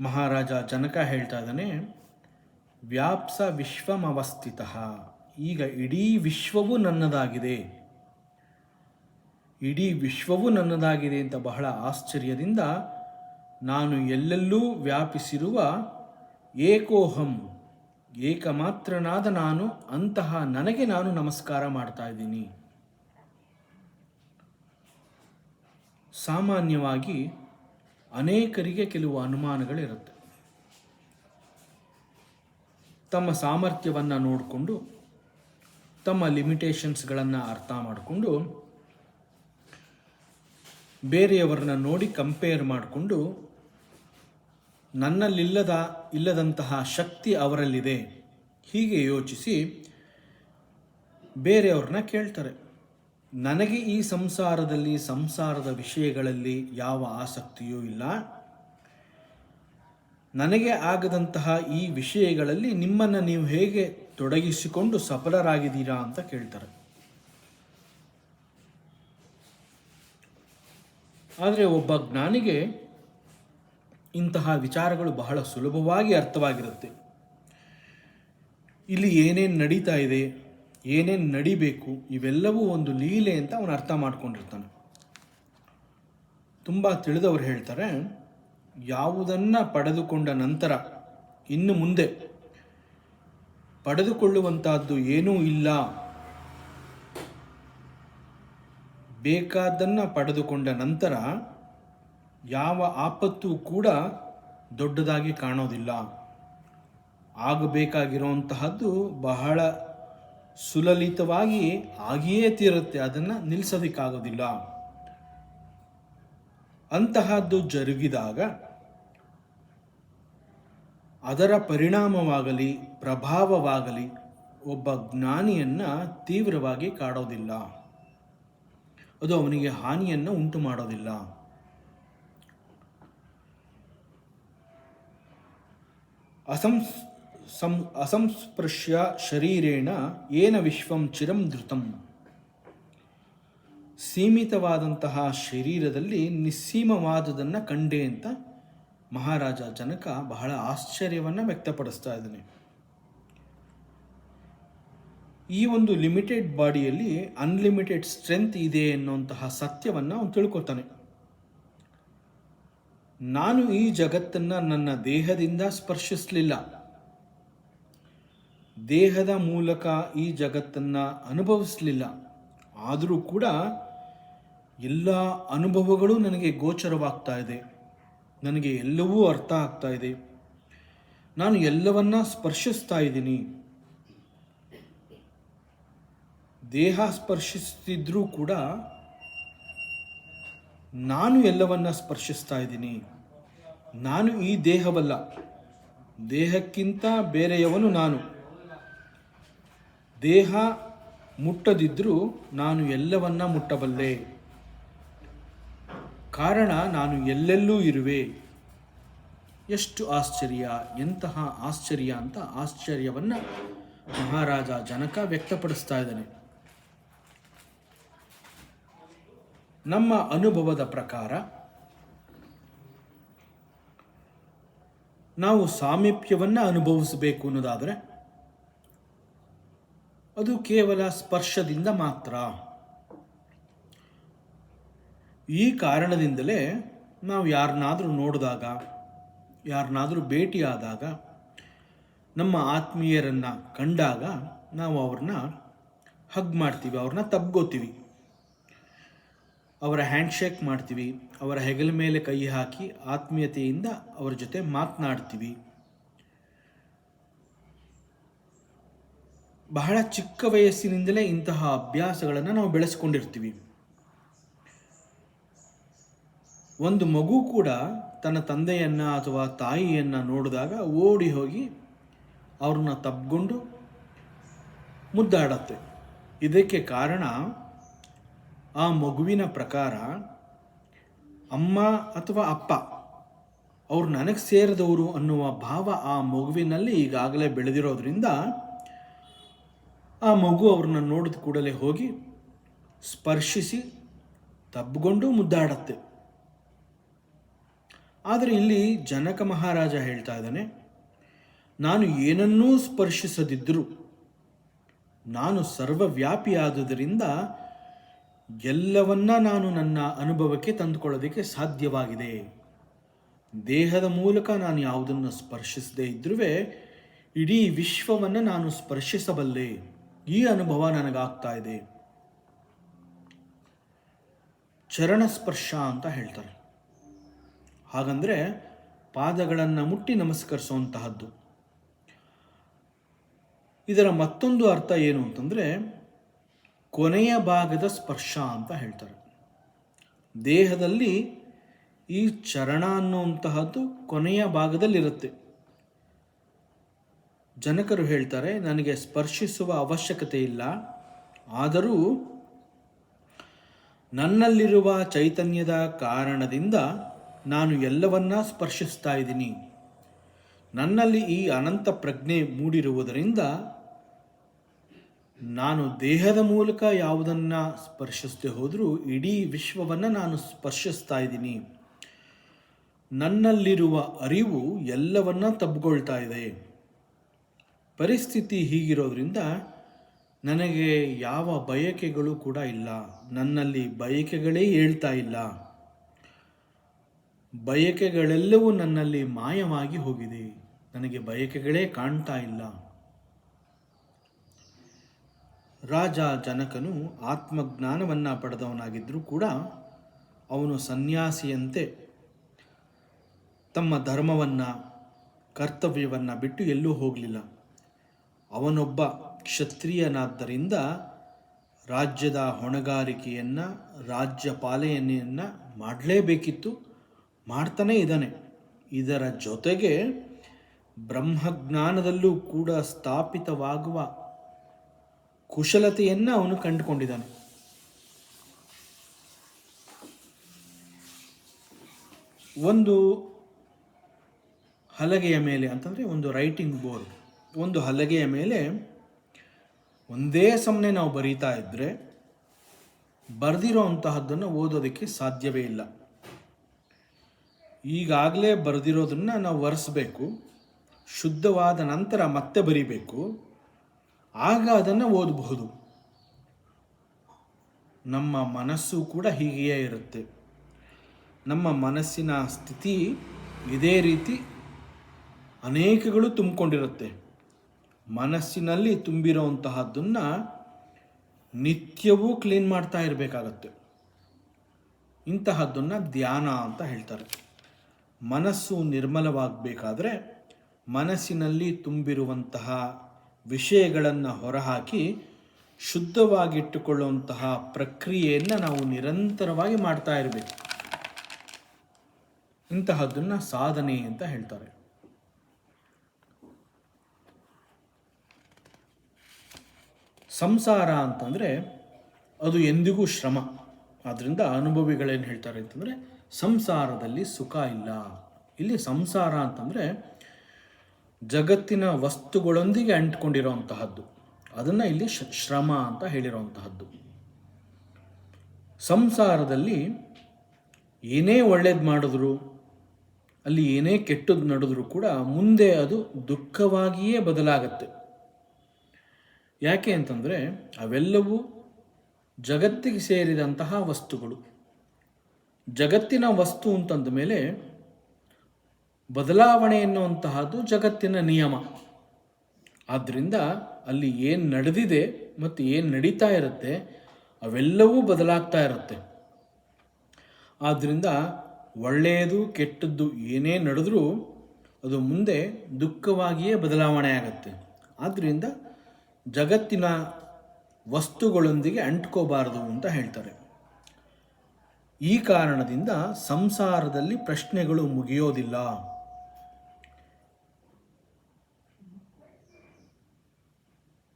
ಮಹಾರಾಜ ಜನಕ ಹೇಳ್ತಾ ಇದ್ದಾನೆ, ವ್ಯಾಪ್ಸ ವಿಶ್ವಮವಸ್ಥಿತ. ಈಗ ಇಡೀ ವಿಶ್ವವು ನನ್ನದಾಗಿದೆ, ಇಡೀ ವಿಶ್ವವು ನನ್ನದಾಗಿದೆ ಅಂತ ಬಹಳ ಆಶ್ಚರ್ಯದಿಂದ ನಾನು ಎಲ್ಲೆಲ್ಲೂ ವ್ಯಾಪಿಸಿರುವ ಏಕೋಹಂ, ಏಕಮಾತ್ರನಾದ ನಾನು, ಅಂತಹ ನನಗೆ ನಾನು ನಮಸ್ಕಾರ ಮಾಡ್ತಾ ಇದ್ದೀನಿ. ಸಾಮಾನ್ಯವಾಗಿ ಅನೇಕರಿಗೆ ಕೆಲವು ಅನುಮಾನಗಳಿರುತ್ತೆ. ತಮ್ಮ ಸಾಮರ್ಥ್ಯವನ್ನು ನೋಡಿಕೊಂಡು, ತಮ್ಮ ಲಿಮಿಟೇಷನ್ಸ್ಗಳನ್ನು ಅರ್ಥ ಮಾಡಿಕೊಂಡು, ಬೇರೆಯವರನ್ನ ನೋಡಿ ಕಂಪೇರ್ ಮಾಡಿಕೊಂಡು ಇಲ್ಲದಂತಹ ಶಕ್ತಿ ಅವರಲ್ಲಿದೆ ಹೀಗೆ ಯೋಚಿಸಿ ಬೇರೆಯವ್ರನ್ನ ಕೇಳ್ತಾರೆ. ನನಗೆ ಈ ಸಂಸಾರದ ವಿಷಯಗಳಲ್ಲಿ ಯಾವ ಆಸಕ್ತಿಯೂ ಇಲ್ಲ, ನನಗೆ ಆಗದಂತಹ ಈ ವಿಷಯಗಳಲ್ಲಿ ನಿಮ್ಮನ್ನು ನೀವು ಹೇಗೆ ತೊಡಗಿಸಿಕೊಂಡು ಸಫಲರಾಗಿದ್ದೀರಾ ಅಂತ ಕೇಳ್ತಾರೆ. ಆದರೆ ಒಬ್ಬ ಜ್ಞಾನಿಗೆ ಇಂತಹ ವಿಚಾರಗಳು ಬಹಳ ಸುಲಭವಾಗಿ ಅರ್ಥವಾಗಿರುತ್ತೆ. ಇಲ್ಲಿ ಏನೇನು ನಡೀತಾ ಇದೆ, ಏನೇನು ನಡಿಬೇಕು, ಇವೆಲ್ಲವೂ ಒಂದು ಲೀಲೆ ಅಂತ ಅವನು ಅರ್ಥ ಮಾಡ್ಕೊಂಡಿರ್ತಾನೆ. ತುಂಬ ತಿಳಿದವರು ಹೇಳ್ತಾರೆ, ಯಾವುದನ್ನು ಪಡೆದುಕೊಂಡ ನಂತರ ಇನ್ನು ಮುಂದೆ ಪಡೆದುಕೊಳ್ಳುವಂತಹದ್ದು ಏನೂ ಇಲ್ಲ, ಬೇಕಾದ್ದನ್ನು ಪಡೆದುಕೊಂಡ ನಂತರ ಯಾವ ಆಪತ್ತು ಕೂಡ ದೊಡ್ಡದಾಗಿ ಕಾಣೋದಿಲ್ಲ. ಆಗಬೇಕಾಗಿರುವಂತಹದ್ದು ಬಹಳ ಸುಲಲಿತವಾಗಿ ಆಗಿಯೇ ತೀರುತ್ತೆ, ಅದನ್ನು ನಿಲ್ಲಿಸೋದಕ್ಕಾಗೋದಿಲ್ಲ. ಅಂತಹದ್ದು ಜರುಗಿದಾಗ ಅದರ ಪರಿಣಾಮವಾಗಲಿ ಪ್ರಭಾವವಾಗಲಿ ಒಬ್ಬ ಜ್ಞಾನಿಯನ್ನು ತೀವ್ರವಾಗಿ ಕಾಡೋದಿಲ್ಲ, ಅದು ಅವನಿಗೆ ಹಾನಿಯನ್ನು ಉಂಟು ಮಾಡೋದಿಲ್ಲ. ಅಸಂಸ್ಪೃಶ್ಯ ಶರೀರೇಣ ಏನ ವಿಶ್ವಂ ಚಿರಂ ಧೃತಂ. ಸೀಮಿತವಾದಂತಹ ಶರೀರದಲ್ಲಿ ನಿಸ್ಸೀಮವಾದುದನ್ನು ಕಂಡೆ ಅಂತ ಮಹಾರಾಜ ಜನಕ ಬಹಳ ಆಶ್ಚರ್ಯವನ್ನು ವ್ಯಕ್ತಪಡಿಸ್ತಾ ಇದ್ದಾನೆ. ಈ ಒಂದು ಲಿಮಿಟೆಡ್ ಬಾಡಿಯಲ್ಲಿ ಅನ್ಲಿಮಿಟೆಡ್ ಸ್ಟ್ರೆಂತ್ ಇದೆ ಅನ್ನುವಂತಹ ಸತ್ಯವನ್ನು ಅವನು ತಿಳ್ಕೊತಾನೆ. ನಾನು ಈ ಜಗತ್ತನ್ನು ನನ್ನ ದೇಹದಿಂದ ಸ್ಪರ್ಶಿಸಲಿಲ್ಲ, ದೇಹದ ಮೂಲಕ ಈ ಜಗತ್ತನ್ನು ಅನುಭವಿಸಲಿಲ್ಲ. ಆದರೂ ಕೂಡ ಎಲ್ಲ ಅನುಭವಗಳು ನನಗೆ ಗೋಚರವಾಗ್ತಾ ಇದೆ, ನನಗೆ ಎಲ್ಲವೂ ಅರ್ಥ ಆಗ್ತಾ ಇದೆ, ನಾನು ಎಲ್ಲವನ್ನ ಸ್ಪರ್ಶಿಸ್ತಾ ಇದ್ದೀನಿ. ದೇಹ ಸ್ಪರ್ಶಿಸ್ತಿದ್ರೂ ಕೂಡ ನಾನು ಎಲ್ಲವನ್ನ ಸ್ಪರ್ಶಿಸ್ತಾ ಇದ್ದೀನಿ. ನಾನು ಈ ದೇಹವಲ್ಲ, ದೇಹಕ್ಕಿಂತ ಬೇರೆಯವನು ನಾನು. ದೇಹ ಮುಟ್ಟದಿದ್ರೂ ನಾನು ಎಲ್ಲವನ್ನ ಮುಟ್ಟಬಲ್ಲೆ, ಕಾರಣ ನಾನು ಎಲ್ಲೆಲ್ಲೂ ಇರುವೆ. ಎಷ್ಟು ಆಶ್ಚರ್ಯ, ಎಂತಹ ಆಶ್ಚರ್ಯ ಅಂತ ಆಶ್ಚರ್ಯವನ್ನು ಮಹಾರಾಜ ಜನಕ ವ್ಯಕ್ತಪಡಿಸ್ತಾ ಇದ್ದಾನೆ. ನಮ್ಮ ಅನುಭವದ ಪ್ರಕಾರ ನಾವು ಸಾಮೀಪ್ಯವನ್ನು ಅನುಭವಿಸಬೇಕು ಅನ್ನೋದಾದರೆ ಅದು ಕೇವಲ ಸ್ಪರ್ಶದಿಂದ ಮಾತ್ರ. ಈ ಕಾರಣದಿಂದಲೇ ನಾವು ಯಾರನ್ನಾದರೂ ನೋಡಿದಾಗ, ಯಾರನ್ನಾದರೂ ಭೇಟಿಯಾದಾಗ, ನಮ್ಮ ಆತ್ಮೀಯರನ್ನು ಕಂಡಾಗ ನಾವು ಅವ್ರನ್ನ ಹಗ್ ಮಾಡ್ತೀವಿ, ಅವ್ರನ್ನ ತಬ್ಗೋತೀವಿ, ಅವರ ಹ್ಯಾಂಡ್ಶೇಕ್ ಮಾಡ್ತೀವಿ, ಅವರ ಹೆಗಲ ಮೇಲೆ ಕೈ ಹಾಕಿ ಆತ್ಮೀಯತೆಯಿಂದ ಅವರ ಜೊತೆ ಮಾತನಾಡ್ತೀವಿ. ಬಹಳ ಚಿಕ್ಕ ವಯಸ್ಸಿನಿಂದಲೇ ಇಂತಹ ಅಭ್ಯಾಸಗಳನ್ನು ನಾವು ಬೆಳೆಸ್ಕೊಂಡಿರ್ತೀವಿ. ಒಂದು ಮಗು ಕೂಡ ತನ್ನ ತಂದೆಯನ್ನು ಅಥವಾ ತಾಯಿಯನ್ನು ನೋಡಿದಾಗ ಓಡಿ ಹೋಗಿ ಅವ್ರನ್ನ ತಬ್ಕೊಂಡು ಮುದ್ದಾಡತ್ತೆ. ಇದಕ್ಕೆ ಕಾರಣ ಆ ಮಗುವಿನ ಪ್ರಕಾರ ಅಮ್ಮ ಅಥವಾ ಅಪ್ಪ ಅವ್ರು ನನಗೆ ಸೇರಿದವರು ಅನ್ನುವ ಭಾವ ಆ ಮಗುವಿನಲ್ಲಿ ಈಗಾಗಲೇ ಬೆಳೆದಿರೋದ್ರಿಂದ ಆ ಮಗು ಅವ್ರನ್ನ ನೋಡಿದ ಕೂಡಲೇ ಹೋಗಿ ಸ್ಪರ್ಶಿಸಿ ತಬ್ಕೊಂಡು ಮುದ್ದಾಡತ್ತೆ. ಆದರೆ ಇಲ್ಲಿ ಜನಕ ಮಹಾರಾಜ ಹೇಳ್ತಾ ಇದ್ದಾನೆ, ನಾನು ಏನನ್ನೂ ಸ್ಪರ್ಶಿಸದಿದ್ದರೂ ನಾನು ಸರ್ವವ್ಯಾಪಿಯಾದುದರಿಂದ ಎಲ್ಲವನ್ನ ನಾನು ನನ್ನ ಅನುಭವಕ್ಕೆ ತಂದುಕೊಳ್ಳೋದಕ್ಕೆ ಸಾಧ್ಯವಾಗಿದೆ. ದೇಹದ ಮೂಲಕ ನಾನು ಯಾವುದನ್ನು ಸ್ಪರ್ಶಿಸದೇ ಇದ್ರೂ ಇಡೀ ವಿಶ್ವವನ್ನು ನಾನು ಸ್ಪರ್ಶಿಸಬಲ್ಲೆ. ಈ ಅನುಭವ ನನಗಾಗ್ತಾ ಇದೆ. ಚರಣ ಸ್ಪರ್ಶ ಅಂತ ಹೇಳ್ತಾರೆ. ಹಾಗಂದ್ರೆ ಪಾದಗಳನ್ನು ಮುಟ್ಟಿ ನಮಸ್ಕರಿಸುವಂತಹದ್ದು. ಇದರ ಮತ್ತೊಂದು ಅರ್ಥ ಏನು ಅಂತಂದರೆ ಕೊನೆಯ ಭಾಗದ ಸ್ಪರ್ಶ ಅಂತ ಹೇಳ್ತಾರೆ. ದೇಹದಲ್ಲಿ ಈ ಚರಣ ಅನ್ನುವಂತಹದ್ದು ಕೊನೆಯ ಭಾಗದಲ್ಲಿರುತ್ತೆ. ಜನಕರು ಹೇಳ್ತಾರೆ, ನನಗೆ ಸ್ಪರ್ಶಿಸುವ ಅವಶ್ಯಕತೆ ಇಲ್ಲ, ಆದರೂ ನನ್ನಲ್ಲಿರುವ ಚೈತನ್ಯದ ಕಾರಣದಿಂದ ನಾನು ಎಲ್ಲವನ್ನ ಸ್ಪರ್ಶಿಸ್ತಾ ಇದ್ದೀನಿ. ನನ್ನಲ್ಲಿ ಈ ಅನಂತ ಪ್ರಜ್ಞೆ ಮೂಡಿರುವುದರಿಂದ ನಾನು ದೇಹದ ಮೂಲಕ ಯಾವುದನ್ನು ಸ್ಪರ್ಶಿಸದೆ ಹೋದರೂ ಇಡೀ ವಿಶ್ವವನ್ನು ನಾನು ಸ್ಪರ್ಶಿಸ್ತಾ ಇದ್ದೀನಿ. ನನ್ನಲ್ಲಿರುವ ಅರಿವು ಎಲ್ಲವನ್ನ ತಬ್ಕೊಳ್ತಾ ಇದೆ. ಪರಿಸ್ಥಿತಿ ಹೀಗಿರೋದ್ರಿಂದ ನನಗೆ ಯಾವ ಬಯಕೆಗಳು ಕೂಡ ಇಲ್ಲ. ನನ್ನಲ್ಲಿ ಬಯಕೆಗಳೇ ಹೇಳ್ತಾ ಇಲ್ಲ. ಬಯಕೆಗಳೆಲ್ಲವೂ ನನ್ನಲ್ಲಿ ಮಾಯವಾಗಿ ಹೋಗಿದೆ. ನನಗೆ ಬಯಕೆಗಳೇ ಕಾಣ್ತಾ ಇಲ್ಲ. ರಾಜ ಜನಕನು ಆತ್ಮಜ್ಞಾನವನ್ನು ಪಡೆದವನಾಗಿದ್ದರೂ ಕೂಡ ಅವನು ಸನ್ಯಾಸಿಯಂತೆ ತಮ್ಮ ಧರ್ಮವನ್ನು, ಕರ್ತವ್ಯವನ್ನು ಬಿಟ್ಟು ಎಲ್ಲೂ ಹೋಗಲಿಲ್ಲ. ಅವನೊಬ್ಬ ಕ್ಷತ್ರಿಯನಾದ್ದರಿಂದ ರಾಜ್ಯದ ಹೊಣೆಗಾರಿಕೆಯನ್ನು, ರಾಜ್ಯ ಪಾಲನೆಯನ್ನು ಮಾಡಲೇಬೇಕಿತ್ತು, ಮಾಡ್ತಾನೇ ಇದ್ದಾನೆ. ಇದರ ಜೊತೆಗೆ ಬ್ರಹ್ಮಜ್ಞಾನದಲ್ಲೂ ಕೂಡ ಸ್ಥಾಪಿತವಾಗುವ ಕುಶಲತೆಯನ್ನು ಅವನು ಕಂಡುಕೊಂಡಿದ್ದಾನೆ. ಒಂದು ಹಲಗೆಯ ಮೇಲೆ ಅಂತಂದರೆ ಒಂದು ರೈಟಿಂಗ್ ಬೋರ್ಡ್, ಒಂದು ಹಲಗೆಯ ಮೇಲೆ ಒಂದೇ ಸಮನೆ ನಾವು ಬರೀತಾ ಇದ್ದರೆ ಬರೆದಿರೋ ಅಂತಹದ್ದನ್ನು ಓದೋದಕ್ಕೆ ಸಾಧ್ಯವೇ ಇಲ್ಲ. ಈಗಾಗಲೇ ಬರೆದಿರೋದನ್ನು ನಾವು ಒರೆಸಬೇಕು, ಶುದ್ಧವಾದ ನಂತರ ಮತ್ತೆ ಬರಿಬೇಕು, ಆಗ ಅದನ್ನು ಓದಬಹುದು. ನಮ್ಮ ಮನಸ್ಸು ಕೂಡ ಹೀಗೆಯೇ ಇರುತ್ತೆ. ನಮ್ಮ ಮನಸ್ಸಿನ ಸ್ಥಿತಿ ಇದೇ ರೀತಿ ಅನೇಕಗಳು ತುಂಬಿಕೊಂಡಿರುತ್ತೆ. ಮನಸ್ಸಿನಲ್ಲಿ ತುಂಬಿರೋಂತಹದ್ದನ್ನು ನಿತ್ಯವೂ ಕ್ಲೀನ್ ಮಾಡ್ತಾ ಇರಬೇಕಾಗತ್ತೆ. ಇಂತಹದ್ದನ್ನು ಧ್ಯಾನ ಅಂತ ಹೇಳ್ತಾರೆ. ಮನಸ್ಸು ನಿರ್ಮಲವಾಗಬೇಕಾದ್ರೆ ಮನಸ್ಸಿನಲ್ಲಿ ತುಂಬಿರುವಂತಹ ವಿಷಯಗಳನ್ನು ಹೊರಹಾಕಿ ಶುದ್ಧವಾಗಿಟ್ಟುಕೊಳ್ಳುವಂತಹ ಪ್ರಕ್ರಿಯೆಯನ್ನು ನಾವು ನಿರಂತರವಾಗಿ ಮಾಡ್ತಾ ಇರಬೇಕು. ಇಂತಹದ್ದನ್ನು ಸಾಧನೆ ಅಂತ ಹೇಳ್ತಾರೆ. ಸಂಸಾರ ಅಂತಂದರೆ ಅದು ಎಂದಿಗೂ ಶ್ರಮ. ಆದ್ದರಿಂದ ಅನುಭವಿಗಳೇನು ಹೇಳ್ತಾರೆ ಅಂತಂದರೆ ಸಂಸಾರದಲ್ಲಿ ಸುಖ ಇಲ್ಲ. ಇಲ್ಲಿ ಸಂಸಾರ ಅಂತಂದರೆ ಜಗತ್ತಿನ ವಸ್ತುಗಳೊಂದಿಗೆ ಅಂಟ್ಕೊಂಡಿರೋಂತಹದ್ದು, ಅದನ್ನು ಇಲ್ಲಿ ಶ್ರಮ ಅಂತ ಹೇಳಿರೋಂತಹದ್ದು. ಸಂಸಾರದಲ್ಲಿ ಏನೇ ಒಳ್ಳೇದು ಮಾಡಿದ್ರು, ಅಲ್ಲಿ ಏನೇ ಕೆಟ್ಟದ್ದು ನಡೆದ್ರೂ ಕೂಡ ಮುಂದೆ ಅದು ದುಃಖವಾಗಿಯೇ ಬದಲಾಗತ್ತೆ. ಯಾಕೆ ಅಂತಂದರೆ ಅವೆಲ್ಲವೂ ಜಗತ್ತಿಗೆ ಸೇರಿದಂತಹ ವಸ್ತುಗಳು. ಜಗತ್ತಿನ ವಸ್ತು ಅಂತಂದ ಮೇಲೆ ಬದಲಾವಣೆ ಎನ್ನುವಂತಹದ್ದು ಜಗತ್ತಿನ ನಿಯಮ. ಆದ್ದರಿಂದ ಅಲ್ಲಿ ಏನು ನಡೆದಿದೆ ಮತ್ತು ಏನು ನಡೀತಾ ಇರುತ್ತೆ ಅವೆಲ್ಲವೂ ಬದಲಾಗ್ತಾ ಇರುತ್ತೆ. ಆದ್ದರಿಂದ ಒಳ್ಳೆಯದು ಕೆಟ್ಟದ್ದು ಏನೇ ನಡೆದ್ರೂ ಅದು ಮುಂದೆ ದುಃಖವಾಗಿಯೇ ಬದಲಾವಣೆ ಆಗುತ್ತೆ. ಆದ್ದರಿಂದ ಜಗತ್ತಿನ ವಸ್ತುಗಳೊಂದಿಗೆ ಅಂಟ್ಕೋಬಾರದು ಅಂತ ಹೇಳ್ತಾರೆ. ಈ ಕಾರಣದಿಂದ ಸಂಸಾರದಲ್ಲಿ ಪ್ರಶ್ನೆಗಳು ಮುಗಿಯೋದಿಲ್ಲ.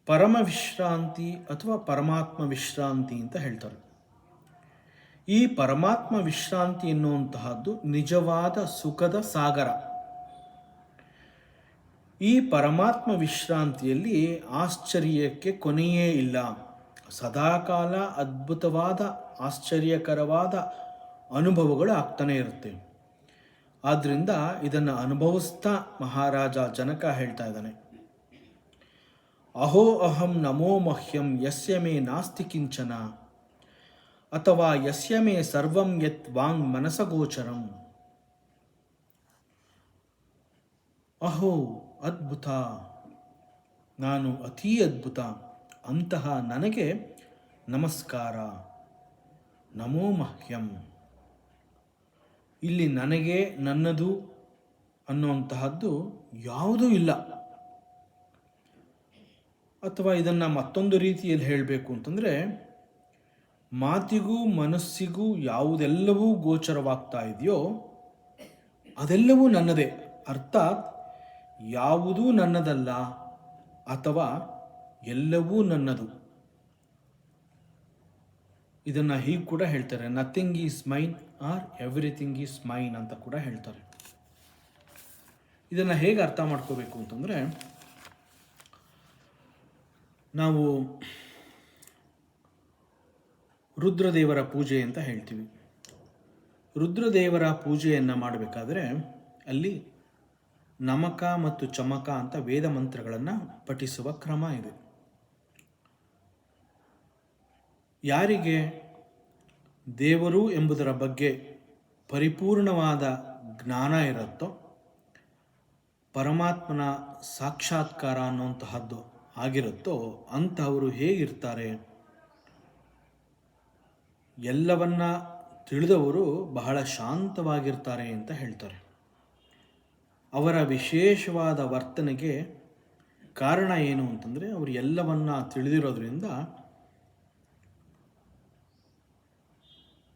ಪರಮ ವಿಶ್ರಾಂತಿ ಅಥವಾ ಪರಮಾತ್ಮ ವಿಶ್ರಾಂತಿ ಅಂತ ಹೇಳ್ತಾರೆ. ಈ ಪರಮಾತ್ಮ ವಿಶ್ರಾಂತಿ ಎನ್ನುವಂತಹದ್ದು ನಿಜವಾದ ಸುಖದ ಸಾಗರ. ಈ ಪರಮಾತ್ಮ ವಿಶ್ರಾಂತಿಯಲ್ಲಿ ಆಶ್ಚರ್ಯಕ್ಕೆ ಕೊನೆಯೇ ಇಲ್ಲ. ಸದಾಕಾಲ ಅದ್ಭುತವಾದ ಆಶ್ಚರ್ಯಕರವಾದ ಅನುಭವಗಳು ಆಗ್ತಾನೆ ಇರುತ್ತೆ. ಆದ್ದರಿಂದ ಇದನ್ನು ಅನುಭವಿಸ್ತಾ ಮಹಾರಾಜ ಜನಕ ಹೇಳ್ತಾ ಇದ್ದಾನೆ, ಅಹೋ ಅಹಂ ನಮೋ ಮಹ್ಯಂ ಯಸ್ಯ ಮೇ ನಾಸ್ತಿ ಕಿಂಚನ ಅಥವಾ ಯಸ್ಯ ಮೇ ಸರ್ವಂ ಯತ್ ವಾಂಗ್ ಮನಸಗೋಚರಂ. ಅಹೋ ಅದ್ಭುತ, ನಾನು ಅತೀ ಅದ್ಭುತ, ಅಂತಹ ನನಗೆ ನಮಸ್ಕಾರ. ನಮೋ ಮಹ್ಯಂ. ಇಲ್ಲಿ ನನಗೆ ನನ್ನದು ಅನ್ನುವಂತಹದ್ದು ಯಾವುದೂ ಇಲ್ಲ. ಅಥವಾ ಇದನ್ನು ಮತ್ತೊಂದು ರೀತಿಯಲ್ಲಿ ಹೇಳಬೇಕು ಅಂತಂದರೆ, ಮಾತಿಗೂ ಮನಸ್ಸಿಗೂ ಯಾವುದೆಲ್ಲವೂ ಗೋಚರವಾಗ್ತಾ ಇದೆಯೋ ಅದೆಲ್ಲವೂ ನನ್ನದೇ. ಅರ್ಥಾತ್ ಯಾವುದೂ ನನ್ನದಲ್ಲ ಅಥವಾ ಎಲ್ಲವೂ ನನ್ನದು. ಇದನ್ನು ಹೀಗೆ ಕೂಡ ಹೇಳ್ತಾರೆ, nothing is mine or everything is main ಅಂತ ಕೂಡ ಹೇಳ್ತಾರೆ. ಇದನ್ನು ಹೇಗೆ ಅರ್ಥ ಮಾಡ್ಕೋಬೇಕು ಅಂತಂದರೆ, ನಾವು ರುದ್ರದೇವರ ಪೂಜೆ ಅಂತ ಹೇಳ್ತೀವಿ. ರುದ್ರದೇವರ ಪೂಜೆಯನ್ನು ಮಾಡಬೇಕಾದ್ರೆ ಅಲ್ಲಿ ನಮಕ ಮತ್ತು ಚಮಕ ಅಂತ ವೇದ ಮಂತ್ರಗಳನ್ನು ಪಠಿಸುವ ಕ್ರಮ ಇದೆ. ಯಾರಿಗೆ ದೇವರು ಎಂಬುದರ ಬಗ್ಗೆ ಪರಿಪೂರ್ಣವಾದ ಜ್ಞಾನ ಇರುತ್ತೋ, ಪರಮಾತ್ಮನ ಸಾಕ್ಷಾತ್ಕಾರ ಅನ್ನುವಂತಹದ್ದು ಆಗಿರುತ್ತೋ ಅಂತಹವರು ಹೇಗಿರ್ತಾರೆ? ಎಲ್ಲವನ್ನ ತಿಳಿದವರು ಬಹಳ ಶಾಂತವಾಗಿರ್ತಾರೆ ಅಂತ ಹೇಳ್ತಾರೆ. ಅವರ ವಿಶೇಷವಾದ ವರ್ತನೆಗೆ ಕಾರಣ ಏನು ಅಂತಂದರೆ, ಅವರು ಎಲ್ಲವನ್ನ ತಿಳಿದಿರೋದ್ರಿಂದ,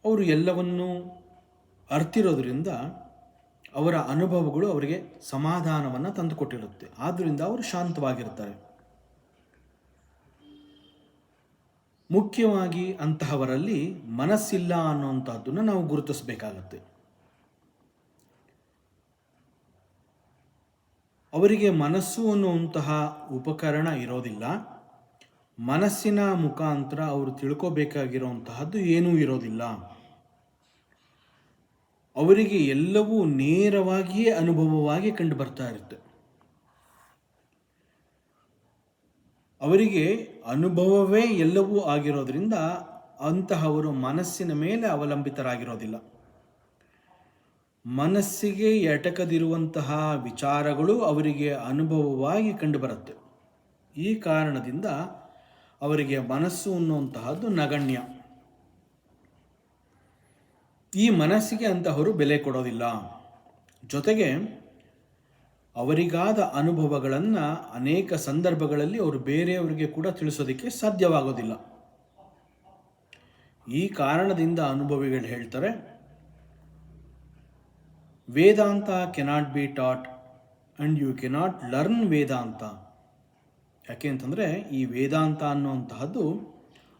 ಅವರು ಎಲ್ಲವನ್ನೂ ಅರ್ತಿರೋದ್ರಿಂದ ಅವರ ಅನುಭವಗಳು ಅವರಿಗೆ ಸಮಾಧಾನವನ್ನು ತಂದುಕೊಟ್ಟಿರುತ್ತೆ. ಆದ್ದರಿಂದ ಅವರು ಶಾಂತವಾಗಿರ್ತಾರೆ. ಮುಖ್ಯವಾಗಿ ಅಂತಹವರಲ್ಲಿ ಮನಸ್ಸಿಲ್ಲ ಅನ್ನುವಂಥದ್ದನ್ನು ನಾವು ಗುರುತಿಸಬೇಕಾಗತ್ತೆ. ಅವರಿಗೆ ಮನಸ್ಸು ಅನ್ನುವಂತಹ ಉಪಕರಣ ಇರೋದಿಲ್ಲ. ಮನಸ್ಸಿನ ಮುಖಾಂತರ ಅವರು ತಿಳ್ಕೋಬೇಕಾಗಿರುವಂತಹದ್ದು ಏನೂ ಇರೋದಿಲ್ಲ. ಅವರಿಗೆ ಎಲ್ಲವೂ ನೇರವಾಗಿಯೇ ಅನುಭವವಾಗಿ ಕಂಡು ಬರ್ತಾ ಇರುತ್ತೆ. ಅವರಿಗೆ ಅನುಭವವೇ ಎಲ್ಲವೂ ಆಗಿರೋದ್ರಿಂದ ಅಂತಹವರು ಮನಸ್ಸಿನ ಮೇಲೆ ಅವಲಂಬಿತರಾಗಿರೋದಿಲ್ಲ. ಮನಸ್ಸಿಗೆ ಎಟಕದಿರುವಂತಹ ವಿಚಾರಗಳು ಅವರಿಗೆ ಅನುಭವವಾಗಿ ಕಂಡುಬರುತ್ತೆ. ಈ ಕಾರಣದಿಂದ ಅವರಿಗೆ ಮನಸ್ಸು ಅನ್ನುವಂತಹದ್ದು ನಗಣ್ಯ. ಈ ಮನಸ್ಸಿಗೆ ಅಂತಹವರು ಬೆಲೆ ಕೊಡೋದಿಲ್ಲ. ಜೊತೆಗೆ ಅವರಿಗಾದ ಅನುಭವಗಳನ್ನು ಅನೇಕ ಸಂದರ್ಭಗಳಲ್ಲಿ ಅವರು ಬೇರೆಯವರಿಗೆ ಕೂಡ ತಿಳಿಸೋದಕ್ಕೆ ಸಾಧ್ಯವಾಗೋದಿಲ್ಲ. ಈ ಕಾರಣದಿಂದ ಅನುಭವಿಗಳು ಹೇಳ್ತಾರೆ, Vedanta cannot be taught and you cannot learn Vedanta. ಯಾಕೆ ಅಂತಂದರೆ ಈ ವೇದಾಂತ ಅನ್ನುವಂತಹದ್ದು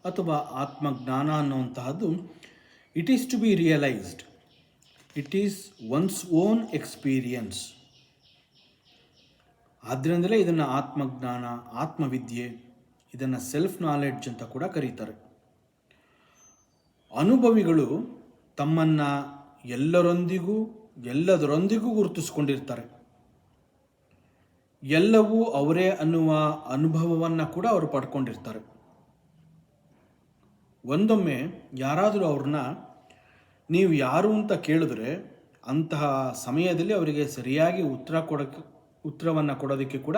ಅಥವಾ ಆತ್ಮಜ್ಞಾನ ಅನ್ನುವಂತಹದ್ದು it is to be realised. It is one's own experience. ಆದ್ದರಿಂದಲೇ ಇದನ್ನು ಆತ್ಮಜ್ಞಾನ, ಆತ್ಮವಿದ್ಯೆ, ಇದನ್ನು ಸೆಲ್ಫ್ ನಾಲೆಡ್ಜ್ ಅಂತ ಕೂಡ ಕರೀತಾರೆ. ಅನುಭವಿಗಳು ತಮ್ಮನ್ನು ಎಲ್ಲದರೊಂದಿಗೂ ಗುರುತಿಸ್ಕೊಂಡಿರ್ತಾರೆ. ಎಲ್ಲವೂ ಅವರೇ ಅನ್ನುವ ಅನುಭವವನ್ನು ಕೂಡ ಅವರು ಪಡ್ಕೊಂಡಿರ್ತಾರೆ. ಒಂದೊಮ್ಮೆ ಯಾರಾದರೂ ಅವ್ರನ್ನ ನೀವು ಯಾರು ಅಂತ ಕೇಳಿದ್ರೆ ಅಂತಹ ಸಮಯದಲ್ಲಿ ಅವರಿಗೆ ಸರಿಯಾಗಿ ಉತ್ತರವನ್ನು ಕೊಡೋದಕ್ಕೆ ಕೂಡ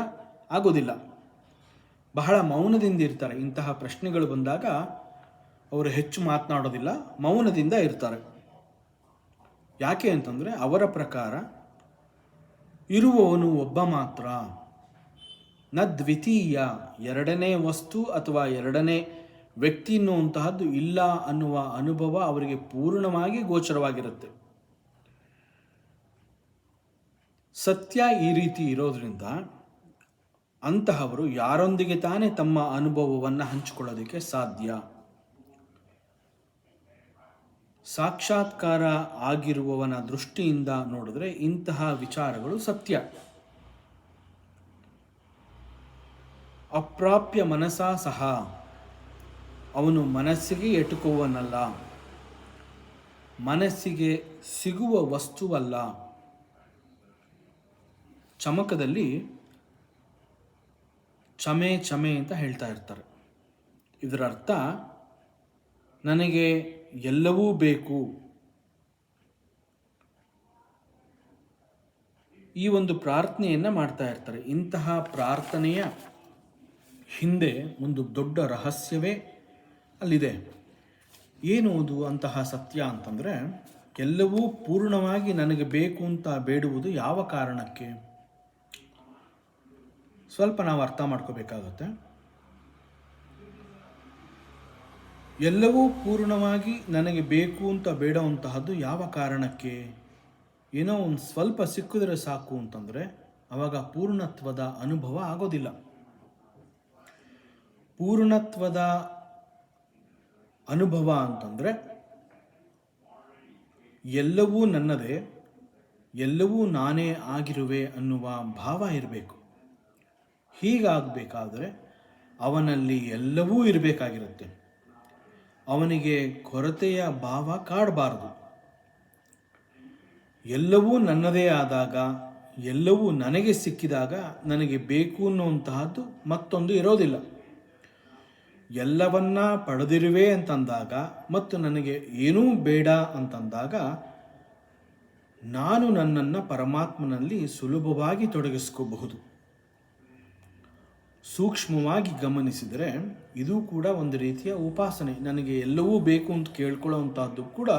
ಆಗೋದಿಲ್ಲ. ಬಹಳ ಮೌನದಿಂದ ಇರ್ತಾರೆ. ಇಂತಹ ಪ್ರಶ್ನೆಗಳು ಬಂದಾಗ ಅವರು ಹೆಚ್ಚು ಮಾತನಾಡೋದಿಲ್ಲ, ಮೌನದಿಂದ ಇರ್ತಾರೆ. ಯಾಕೆ ಅಂತಂದರೆ ಅವರ ಪ್ರಕಾರ ಇರುವವನು ಒಬ್ಬ ಮಾತ್ರ, ನ ದ್ವಿತೀಯ, ಎರಡನೇ ವಸ್ತು ಅಥವಾ ಎರಡನೇ ವ್ಯಕ್ತಿ ಅನ್ನುವಂತಹದ್ದು ಇಲ್ಲ ಅನ್ನುವ ಅನುಭವ ಅವರಿಗೆ ಪೂರ್ಣವಾಗಿ ಗೋಚರವಾಗಿರುತ್ತೆ. ಸತ್ಯ ಈ ರೀತಿ ಇರೋದ್ರಿಂದ ಅಂತಹವರು ಯಾರೊಂದಿಗೆ ತಾನೇ ತಮ್ಮ ಅನುಭವವನ್ನು ಹಂಚಿಕೊಳ್ಳೋದಕ್ಕೆ ಸಾಧ್ಯ. ಸಾಕ್ಷಾತ್ಕಾರ ಆಗಿರುವವನ ದೃಷ್ಟಿಯಿಂದ ನೋಡಿದ್ರೆ ಇಂತಹ ವಿಚಾರಗಳು ಸತ್ಯ. ಅಪ್ರಾಪ್ಯ ಮನಸಾ ಸಹ, ಅವನು ಮನಸ್ಸಿಗೆ ಎಟುಕುವವನಲ್ಲ, ಮನಸ್ಸಿಗೆ ಸಿಗುವ ವಸ್ತುವಲ್ಲ. ಚಮಕದಲ್ಲಿ ಚಮೆ ಚಮೆ ಅಂತ ಹೇಳ್ತಾ ಇರ್ತಾರೆ. ಇದರ ಅರ್ಥ ನನಗೆ ಎಲ್ಲವೂ ಬೇಕು. ಈ ಒಂದು ಪ್ರಾರ್ಥನೆಯನ್ನು ಮಾಡ್ತಾ ಇರ್ತಾರೆ. ಇಂತಹ ಪ್ರಾರ್ಥನೆಯ ಹಿಂದೆ ಒಂದು ದೊಡ್ಡ ರಹಸ್ಯವೇ ಅಲ್ಲಿದೆ. ಏನು ಅದು ಅಂತಹ ಸತ್ಯ ಅಂತಂದರೆ, ಎಲ್ಲವೂ ಪೂರ್ಣವಾಗಿ ನನಗೆ ಬೇಕು ಅಂತ ಬೇಡುವುದು ಯಾವ ಕಾರಣಕ್ಕೆ? ಸ್ವಲ್ಪ ನಾವು ಅರ್ಥ ಮಾಡ್ಕೋಬೇಕಾಗುತ್ತೆ. ಎಲ್ಲವೂ ಪೂರ್ಣವಾಗಿ ನನಗೆ ಬೇಕು ಅಂತ ಬೇಡುವಂತಹದ್ದು ಯಾವ ಕಾರಣಕ್ಕೆ? ಏನೋ ಒಂದು ಸ್ವಲ್ಪ ಸಿಕ್ಕಿದ್ರೆ ಸಾಕು ಅಂತಂದರೆ ಆವಾಗ ಪೂರ್ಣತ್ವದ ಅನುಭವ ಆಗೋದಿಲ್ಲ. ಪೂರ್ಣತ್ವದ ಅನುಭವ ಅಂತಂದರೆ ಎಲ್ಲವೂ ನನ್ನದೇ, ಎಲ್ಲವೂ ನಾನೇ ಆಗಿರುವೆ ಅನ್ನುವ ಭಾವ ಇರಬೇಕು. ಹೀಗಾಗಬೇಕಾದ್ರೆ ಅವನಲ್ಲಿ ಎಲ್ಲವೂ ಇರಬೇಕಾಗಿರುತ್ತೆ. ಅವನಿಗೆ ಕೊರತೆಯ ಭಾವ ಕಾಡಬಾರದು. ಎಲ್ಲವೂ ನನ್ನದೇ ಆದಾಗ, ಎಲ್ಲವೂ ನನಗೆ ಸಿಕ್ಕಿದಾಗ ನನಗೆ ಬೇಕು ಅನ್ನುವಂತಹದ್ದು ಮತ್ತೊಂದು ಇರೋದಿಲ್ಲ. ಎಲ್ಲವನ್ನ ಪಡೆದಿರುವೆ ಅಂತಂದಾಗ ಮತ್ತು ನನಗೆ ಏನೂ ಬೇಡ ಅಂತಂದಾಗ ನಾನು ನನ್ನನ್ನು ಪರಮಾತ್ಮನಲ್ಲಿ ಸುಲಭವಾಗಿ ತೊಡಗಿಸ್ಕೋಬಹುದು. ಸೂಕ್ಷ್ಮವಾಗಿ ಗಮನಿಸಿದರೆ ಇದು ಕೂಡ ಒಂದು ರೀತಿಯ ಉಪಾಸನೆ. ನನಗೆ ಎಲ್ಲವೂ ಬೇಕು ಅಂತ ಕೇಳ್ಕೊಳ್ಳೋವಂಥದ್ದು ಕೂಡ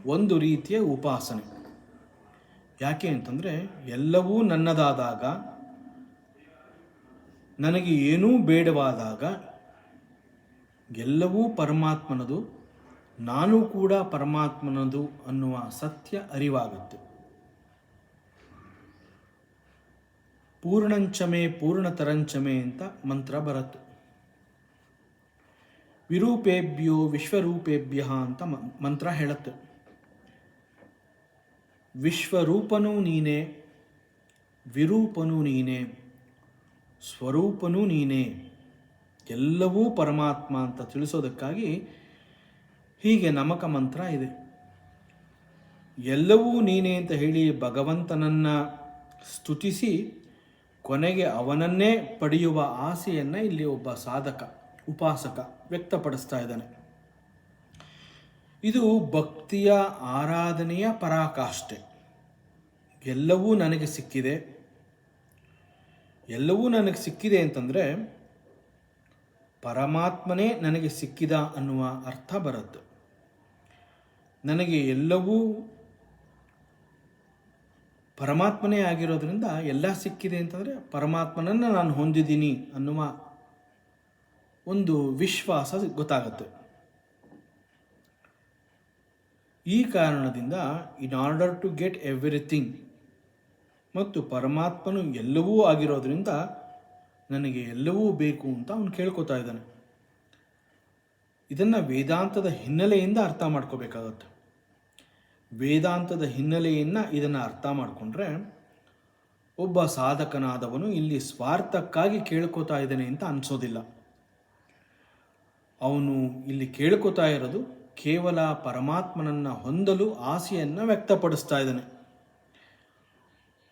ಒಂದು ರೀತಿಯ ಉಪಾಸನೆ. ಯಾಕೆ ಅಂತಂದರೆ ಎಲ್ಲವೂ ನನ್ನದಾದಾಗ, ನನಗೆ ಏನೂ ಬೇಡವಾದಾಗ ಎಲ್ಲವೂ ಪರಮಾತ್ಮನದು, ನಾನು ಕೂಡ ಪರಮಾತ್ಮನದು ಅನ್ನುವ ಸತ್ಯ ಅರಿವಾಗುತ್ತೆ. ಪೂರ್ಣಂಚಮೆ ಪೂರ್ಣತರಂಚಮೆ ಅಂತ ಮಂತ್ರ ಬರುತ್ತೆ. ವಿರೂಪೇಭ್ಯೋ ವಿಶ್ವರೂಪೇಭ್ಯ ಅಂತ ಮಂತ್ರ ಹೇಳುತ್ತೆ. ವಿಶ್ವರೂಪನೂ ನೀನೇ, ವಿರೂಪನೂ ನೀನೇ, ಸ್ವರೂಪನೂ ನೀನೇ. ಎಲ್ಲವೂ ಪರಮಾತ್ಮ ಅಂತ ತಿಳಿಸೋದಕ್ಕಾಗಿ ಹೀಗೆ ನಮಕ ಮಂತ್ರ ಇದೆ. ಎಲ್ಲವೂ ನೀನೇ ಅಂತ ಹೇಳಿ ಭಗವಂತನನ್ನು ಸ್ತುತಿಸಿ ಕೊನೆಗೆ ಅವನನ್ನೇ ಪಡೆಯುವ ಆಸೆಯನ್ನು ಇಲ್ಲಿ ಒಬ್ಬ ಸಾಧಕ, ಉಪಾಸಕ ವ್ಯಕ್ತಪಡಿಸ್ತಾ ಇದ್ದಾನೆ. ಇದು ಭಕ್ತಿಯ ಆರಾಧನೆಯ ಪರಾಕಾಷ್ಠೆ. ಎಲ್ಲವೂ ನನಗೆ ಸಿಕ್ಕಿದೆ, ಎಲ್ಲವೂ ನನಗೆ ಸಿಕ್ಕಿದೆ ಅಂತಂದರೆ ಪರಮಾತ್ಮನೇ ನನಗೆ ಸಿಕ್ಕಿದ ಅನ್ನುವ ಅರ್ಥ ಬರುತ್ತೆ. ನನಗೆ ಎಲ್ಲವೂ ಪರಮಾತ್ಮನೇ ಆಗಿರೋದ್ರಿಂದ ಎಲ್ಲ ಸಿಕ್ಕಿದೆ ಅಂತಂದರೆ ಪರಮಾತ್ಮನನ್ನು ನಾನು ಹೊಂದಿದ್ದೀನಿ ಅನ್ನುವ ಒಂದು ವಿಶ್ವಾಸ ಗೊತ್ತಾಗುತ್ತೆ. ಈ ಕಾರಣದಿಂದ in order to get everything ಮತ್ತು ಪರಮಾತ್ಮನು ಎಲ್ಲವೂ ಆಗಿರೋದ್ರಿಂದ ನನಗೆ ಎಲ್ಲವೂ ಬೇಕು ಅಂತ ಅವನು ಕೇಳ್ಕೊತಾ ಇದ್ದಾನೆ. ಇದನ್ನು ವೇದಾಂತದ ಹಿನ್ನೆಲೆಯಿಂದ ಅರ್ಥ ಮಾಡ್ಕೋಬೇಕಾಗತ್ತೆ. ವೇದಾಂತದ ಹಿನ್ನೆಲೆಯನ್ನು ಇದನ್ನು ಅರ್ಥ ಮಾಡಿಕೊಂಡ್ರೆ ಒಬ್ಬ ಸಾಧಕನಾದವನು ಇಲ್ಲಿ ಸ್ವಾರ್ಥಕ್ಕಾಗಿ ಕೇಳ್ಕೊತಾ ಇದ್ದಾನೆ ಅಂತ ಅನಿಸೋದಿಲ್ಲ. ಅವನು ಇಲ್ಲಿ ಕೇಳ್ಕೊತಾ ಇರೋದು ಕೇವಲ ಪರಮಾತ್ಮನನ್ನು ಹೊಂದಲು ಆಸೆಯನ್ನು ವ್ಯಕ್ತಪಡಿಸ್ತಾ ಇದ್ದಾನೆ.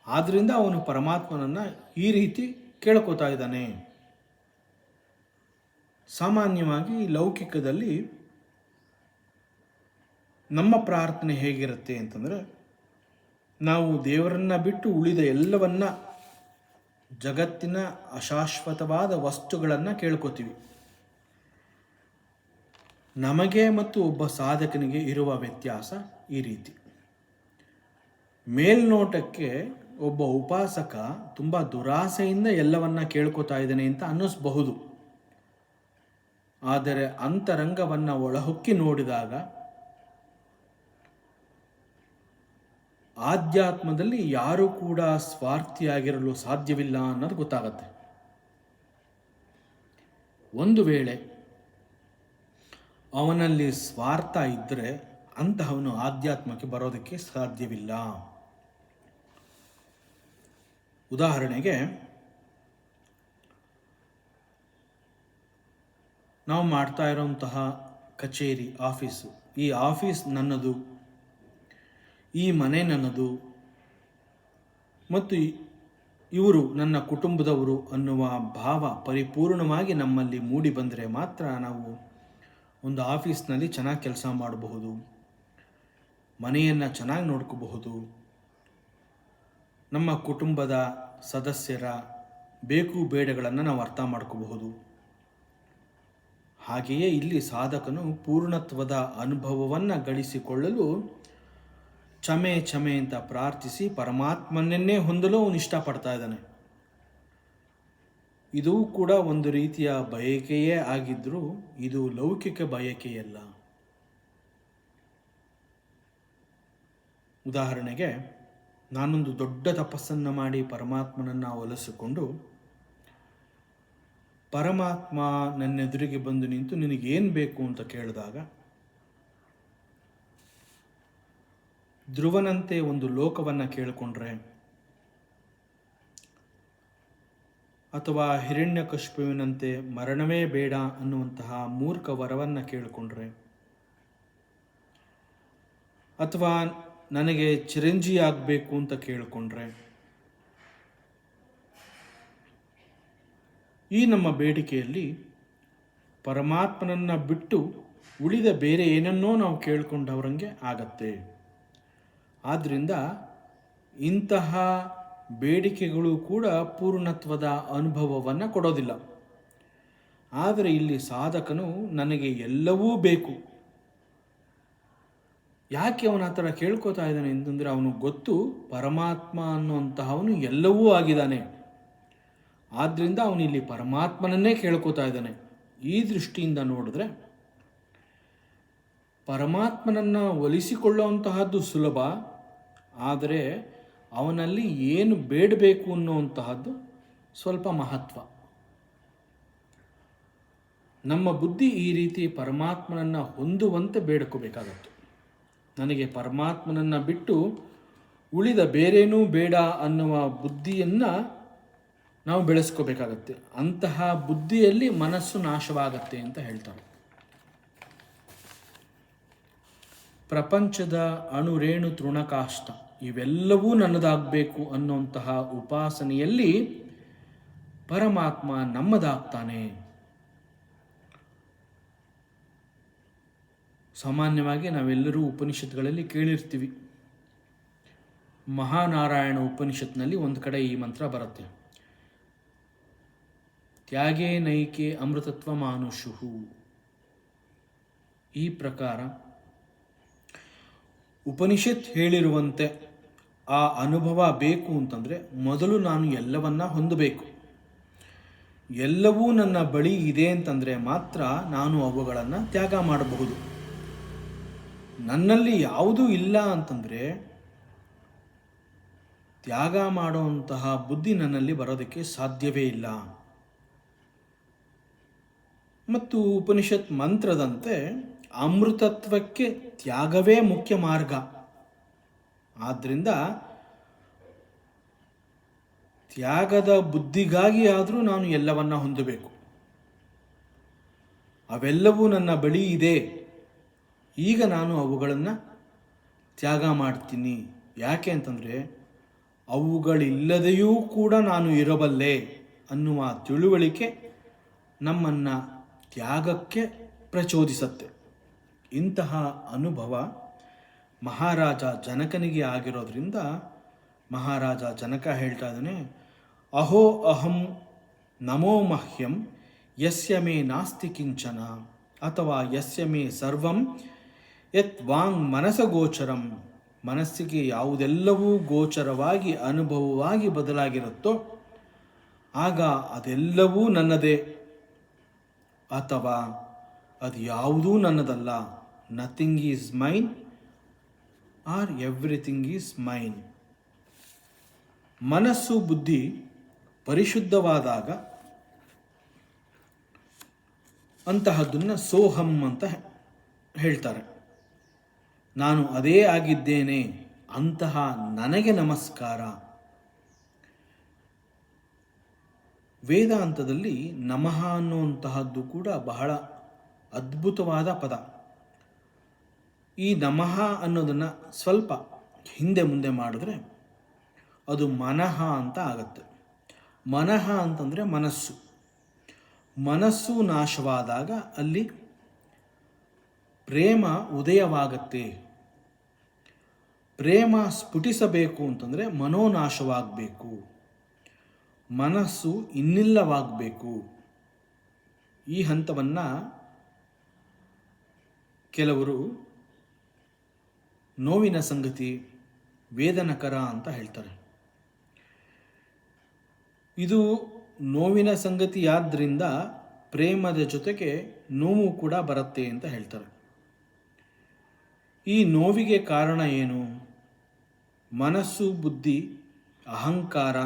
ಆದ್ದರಿಂದ ಅವನು ಪರಮಾತ್ಮನನ್ನು ಈ ರೀತಿ ಕೇಳ್ಕೊತಾ ಇದ್ದಾನೆ. ಸಾಮಾನ್ಯವಾಗಿ ಲೌಕಿಕದಲ್ಲಿ ನಮ್ಮ ಪ್ರಾರ್ಥನೆ ಹೇಗಿರುತ್ತೆ ಅಂತಂದರೆ, ನಾವು ದೇವರನ್ನು ಬಿಟ್ಟು ಉಳಿದ ಎಲ್ಲವನ್ನ ಜಗತ್ತಿನ ಅಶಾಶ್ವತವಾದ ವಸ್ತುಗಳನ್ನು ಕೇಳ್ಕೊತೀವಿ. ನಮಗೆ ಮತ್ತು ಒಬ್ಬ ಸಾಧಕನಿಗೆ ಇರುವ ವ್ಯತ್ಯಾಸ ಈ ರೀತಿ. ಮೇಲ್ನೋಟಕ್ಕೆ ಒಬ್ಬ ಉಪಾಸಕ ತುಂಬ ದುರಾಸೆಯಿಂದ ಎಲ್ಲವನ್ನ ಕೇಳ್ಕೊತಾ ಇದ್ದಾನೆ ಅಂತ ಅನ್ನಿಸಬಹುದು. ಆದರೆ ಅಂತರಂಗವನ್ನು ಒಳಹೊಕ್ಕಿ ನೋಡಿದಾಗ ಆಧ್ಯಾತ್ಮದಲ್ಲಿ ಯಾರೂ ಕೂಡ ಸ್ವಾರ್ಥಿಯಾಗಿರಲು ಸಾಧ್ಯವಿಲ್ಲ ಅನ್ನೋದು ಗೊತ್ತಾಗತ್ತೆ. ಒಂದು ವೇಳೆ ಅವನಲ್ಲಿ ಸ್ವಾರ್ಥ ಇದ್ದರೆ ಅಂತಹವನು ಆಧ್ಯಾತ್ಮಕ್ಕೆ ಬರೋದಕ್ಕೆ ಸಾಧ್ಯವಿಲ್ಲ. ಉದಾಹರಣೆಗೆ, ನಾವು ಮಾಡ್ತಾ ಇರೋಂತಹ ಕಚೇರಿ, ಆಫೀಸು, ಈ ಆಫೀಸ್ ನನ್ನದು, ಈ ಮನೆ ನನ್ನದು ಮತ್ತು ಇವರು ನನ್ನ ಕುಟುಂಬದವರು ಅನ್ನುವ ಭಾವ ಪರಿಪೂರ್ಣವಾಗಿ ನಮ್ಮಲ್ಲಿ ಮೂಡಿ ಬಂದರೆ ಮಾತ್ರ ನಾವು ಒಂದು ಆಫೀಸ್ನಲ್ಲಿ ಚೆನ್ನಾಗಿ ಕೆಲಸ ಮಾಡಬಹುದು, ಮನೆಯನ್ನು ಚೆನ್ನಾಗಿ ನೋಡ್ಕೋಬಹುದು, ನಮ್ಮ ಕುಟುಂಬದ ಸದಸ್ಯರ ಬೇಕು ಬೇಡಗಳನ್ನು ನಾವು ಅರ್ಥ ಮಾಡ್ಕೋಬಹುದು. ಹಾಗೆಯೇ ಇಲ್ಲಿ ಸಾಧಕನು ಪೂರ್ಣತ್ವದ ಅನುಭವವನ್ನು ಗಳಿಸಿಕೊಳ್ಳಲು ಕ್ಷಮೆ ಕ್ಷಮೆ ಅಂತ ಪ್ರಾರ್ಥಿಸಿ ಪರಮಾತ್ಮನನ್ನೇ ಹೊಂದಲು ಅವನು ಇಷ್ಟಪಡ್ತಾ ಇದ್ದಾನೆ. ಇದು ಕೂಡ ಒಂದು ರೀತಿಯ ಬಯಕೆಯೇ ಆಗಿದ್ದರೂ ಇದು ಲೌಕಿಕ ಬಯಕೆಯಲ್ಲ. ಉದಾಹರಣೆಗೆ, ನಾನೊಂದು ದೊಡ್ಡ ತಪಸ್ಸನ್ನು ಮಾಡಿ ಪರಮಾತ್ಮನನ್ನು ಒಲಿಸಿಕೊಂಡು ಪರಮಾತ್ಮ ನನ್ನೆದುರಿಗೆ ಬಂದು ನಿಂತು ನಿನಗೇನು ಬೇಕು ಅಂತ ಕೇಳಿದಾಗ ಧ್ರುವನಂತೆ ಒಂದು ಲೋಕವನ್ನು ಕೇಳಿಕೊಂಡ್ರೆ ಅಥವಾ ಹಿರಣ್ಯಕಶಿಪುವಿನಂತೆ ಮರಣವೇ ಬೇಡ ಅನ್ನುವಂತಹ ಮೂರ್ಖ ವರವನ್ನು ಕೇಳಿಕೊಂಡ್ರೆ ಅಥವಾ ನನಗೆ ಚಿರಂಜೀವಿ ಆಗಬೇಕು ಅಂತ ಕೇಳಿಕೊಂಡ್ರೆ ಈ ನಮ್ಮ ಬೇಡಿಕೆಯಲ್ಲಿ ಪರಮಾತ್ಮನನ್ನು ಬಿಟ್ಟು ಉಳಿದ ಬೇರೆ ಏನನ್ನೋ ನಾವು ಕೇಳಿಕೊಂಡವ್ರಂಗೆ ಆಗತ್ತೆ. ಆದ್ದರಿಂದ ಇಂತಹ ಬೇಡಿಕೆಗಳು ಕೂಡ ಪೂರ್ಣತ್ವದ ಅನುಭವವನ್ನು ಕೊಡೋದಿಲ್ಲ. ಆದರೆ ಇಲ್ಲಿ ಸಾಧಕನು ನನಗೆ ಎಲ್ಲವೂ ಬೇಕು, ಯಾಕೆ ಅವನ ಆ ಥರ ಕೇಳ್ಕೊತಾ ಇದ್ದಾನೆ ಅಂತಂದರೆ ಅವನು ಗೊತ್ತು ಪರಮಾತ್ಮ ಅನ್ನುವಂತಹವನು ಎಲ್ಲವೂ ಆಗಿದ್ದಾನೆ. ಆದ್ದರಿಂದ ಅವನು ಇಲ್ಲಿ ಪರಮಾತ್ಮನನ್ನೇ ಕೇಳ್ಕೊತಾ ಇದ್ದಾನೆ. ಈ ದೃಷ್ಟಿಯಿಂದ ನೋಡಿದ್ರೆ ಪರಮಾತ್ಮನನ್ನು ಒಲಿಸಿಕೊಳ್ಳುವಂತಹದ್ದು ಸುಲಭ, ಆದರೆ ಅವನಲ್ಲಿ ಏನು ಬೇಡಬೇಕು ಅನ್ನುವಂತಹದ್ದು ಸ್ವಲ್ಪ ಮಹತ್ವ. ನಮ್ಮ ಬುದ್ಧಿ ಈ ರೀತಿ ಪರಮಾತ್ಮನನ್ನು ಹೊಂದುವಂತೆ ಬೇಡ್ಕೋಬೇಕಾಗತ್ತೆ. ನನಗೆ ಪರಮಾತ್ಮನನ್ನು ಬಿಟ್ಟು ಉಳಿದ ಬೇರೇನೂ ಬೇಡ ಅನ್ನುವ ಬುದ್ಧಿಯನ್ನು ನಾವು ಬೆಳೆಸ್ಕೋಬೇಕಾಗತ್ತೆ. ಅಂತಹ ಬುದ್ಧಿಯಲ್ಲಿ ಮನಸ್ಸು ನಾಶವಾಗತ್ತೆ ಅಂತ ಹೇಳ್ತಾರೆ. ಪ್ರಪಂಚದ ಅಣುರೇಣು ತೃಣಕಾಷ್ಟ ಇವೆಲ್ಲವೂ ನನ್ನದಾಗಬೇಕು ಅನ್ನುವಂತಹ ಉಪಾಸನೆಯಲ್ಲಿ ಪರಮಾತ್ಮ ನಮ್ಮದಾಗ್ತಾನೆ. ಸಾಮಾನ್ಯವಾಗಿ ನಾವೆಲ್ಲರೂ ಉಪನಿಷತ್ಗಳಲ್ಲಿ ಕೇಳಿರ್ತೀವಿ. ಮಹಾನಾರಾಯಣ ಉಪನಿಷತ್ನಲ್ಲಿ ಒಂದು ಕಡೆ ಈ ಮಂತ್ರ ಬರುತ್ತೆ, ತ್ಯಾಗೇ ನೈಕೆ ಅಮೃತತ್ವ ಮಾನುಷು. ಈ ಪ್ರಕಾರ ಉಪನಿಷತ್ ಹೇಳಿರುವಂತೆ ಆ ಅನುಭವ ಬೇಕು ಅಂತಂದರೆ ಮೊದಲು ನಾನು ಎಲ್ಲವನ್ನ ಹೊಂದಬೇಕು. ಎಲ್ಲವೂ ನನ್ನ ಬಳಿ ಇದೆ ಅಂತಂದರೆ ಮಾತ್ರ ನಾನು ಅವುಗಳನ್ನು ತ್ಯಾಗ ಮಾಡಬಹುದು. ನನ್ನಲ್ಲಿ ಯಾವುದೂ ಇಲ್ಲ ಅಂತಂದರೆ ತ್ಯಾಗ ಮಾಡುವಂತಹ ಬುದ್ಧಿ ನನ್ನಲ್ಲಿ ಬರೋದಕ್ಕೆ ಸಾಧ್ಯವೇ ಇಲ್ಲ. ಮತ್ತು ಉಪನಿಷತ್ ಮಂತ್ರದಂತೆ ಅಮೃತತ್ವಕ್ಕೆ ತ್ಯಾಗವೇ ಮುಖ್ಯ ಮಾರ್ಗ. ಆದ್ದರಿಂದ ತ್ಯಾಗದ ಬುದ್ಧಿಗಾಗಿ ಆದರೂ ನಾನು ಎಲ್ಲವನ್ನ ಹೊಂದಬೇಕು. ಅವೆಲ್ಲವೂ ನನ್ನ ಬಳಿ ಇದೆ, ಈಗ ನಾನು ಅವುಗಳನ್ನು ತ್ಯಾಗ ಮಾಡ್ತೀನಿ. ಯಾಕೆ ಅಂತಂದರೆ ಅವುಗಳಿಲ್ಲದೆಯೂ ಕೂಡ ನಾನು ಇರಬಲ್ಲೆ ಅನ್ನುವ ತಿಳುವಳಿಕೆ ನಮ್ಮನ್ನು ತ್ಯಾಗಕ್ಕೆ ಪ್ರಚೋದಿಸತ್ತೆ. ಇಂತಹ ಅನುಭವ ಮಹಾರಾಜ ಜನಕನಿಗೆ ಆಗಿರೋದ್ರಿಂದ ಮಹಾರಾಜ ಜನಕ ಹೇಳ್ತಾ ಇದ್ದಾನೆ, ಅಹೋ ಅಹಂ ನಮೋ ಮಹ್ಯಂ ಯಸ್ಯ ಮೇ ನಾಸ್ತಿ ಕಿಂಚನ ಅಥವಾ ಯಸ್ಯ ಮೇ ಸರ್ವಂ ಯತ್ ವಾಂಗ್ ಮನಸಗೋಚರಂ. ಮನಸ್ಸಿಗೆ ಯಾವುದೆಲ್ಲವೂ ಗೋಚರವಾಗಿ ಅನುಭವವಾಗಿ ಬದಲಾಗಿರುತ್ತೋ ಆಗ ಅದೆಲ್ಲವೂ ನನ್ನದೇ, ಅಥವಾ ಅದು ಯಾವುದೂ ನನ್ನದಲ್ಲ. Nothing is mine or everything is mine. ಮನಸ್ಸು ಬುದ್ಧಿ ಪರಿಶುದ್ಧವಾದಾಗ ಅಂತಹದ್ದನ್ನು ಸೋಹಂ ಅಂತ ಹೇಳ್ತಾರೆ. ನಾನು ಅದೇ ಆಗಿದ್ದೇನೆ, ಅಂತಹ ನನಗೆ ನಮಸ್ಕಾರ. ವೇದಾಂತದಲ್ಲಿ ನಮಃ ಅನ್ನುವಂತಹದ್ದು ಕೂಡ ಬಹಳ ಅದ್ಭುತವಾದ ಪದ. ಈ ನಮಃ ಅನ್ನೋದನ್ನು ಸ್ವಲ್ಪ ಹಿಂದೆ ಮುಂದೆ ಮಾಡಿದ್ರೆ ಅದು ಮನಃ ಅಂತ ಆಗತ್ತೆ. ಮನಃ ಅಂತಂದರೆ ಮನಸ್ಸು. ಮನಸ್ಸು ನಾಶವಾದಾಗ ಅಲ್ಲಿ ಪ್ರೇಮ ಉದಯವಾಗತ್ತೆ. ಪ್ರೇಮ ಸ್ಫುಟಿಸಬೇಕು ಅಂತಂದರೆ ಮನೋನಾಶವಾಗಬೇಕು, ಮನಸ್ಸು ಇನ್ನಿಲ್ಲವಾಗಬೇಕು. ಈ ಹಂತವನ್ನು ಕೆಲವರು ನೋವಿನ ಸಂಗತಿ, ವೇದನಕರ ಅಂತ ಹೇಳ್ತಾರೆ. ಇದು ನೋವಿನ ಸಂಗತಿಯಾದ್ದರಿಂದ ಪ್ರೇಮದ ಜೊತೆಗೆ ನೋವು ಕೂಡ ಬರುತ್ತೆ ಅಂತ ಹೇಳ್ತಾರೆ. ಈ ನೋವಿಗೆ ಕಾರಣ ಏನು? ಮನಸ್ಸು ಬುದ್ಧಿ ಅಹಂಕಾರ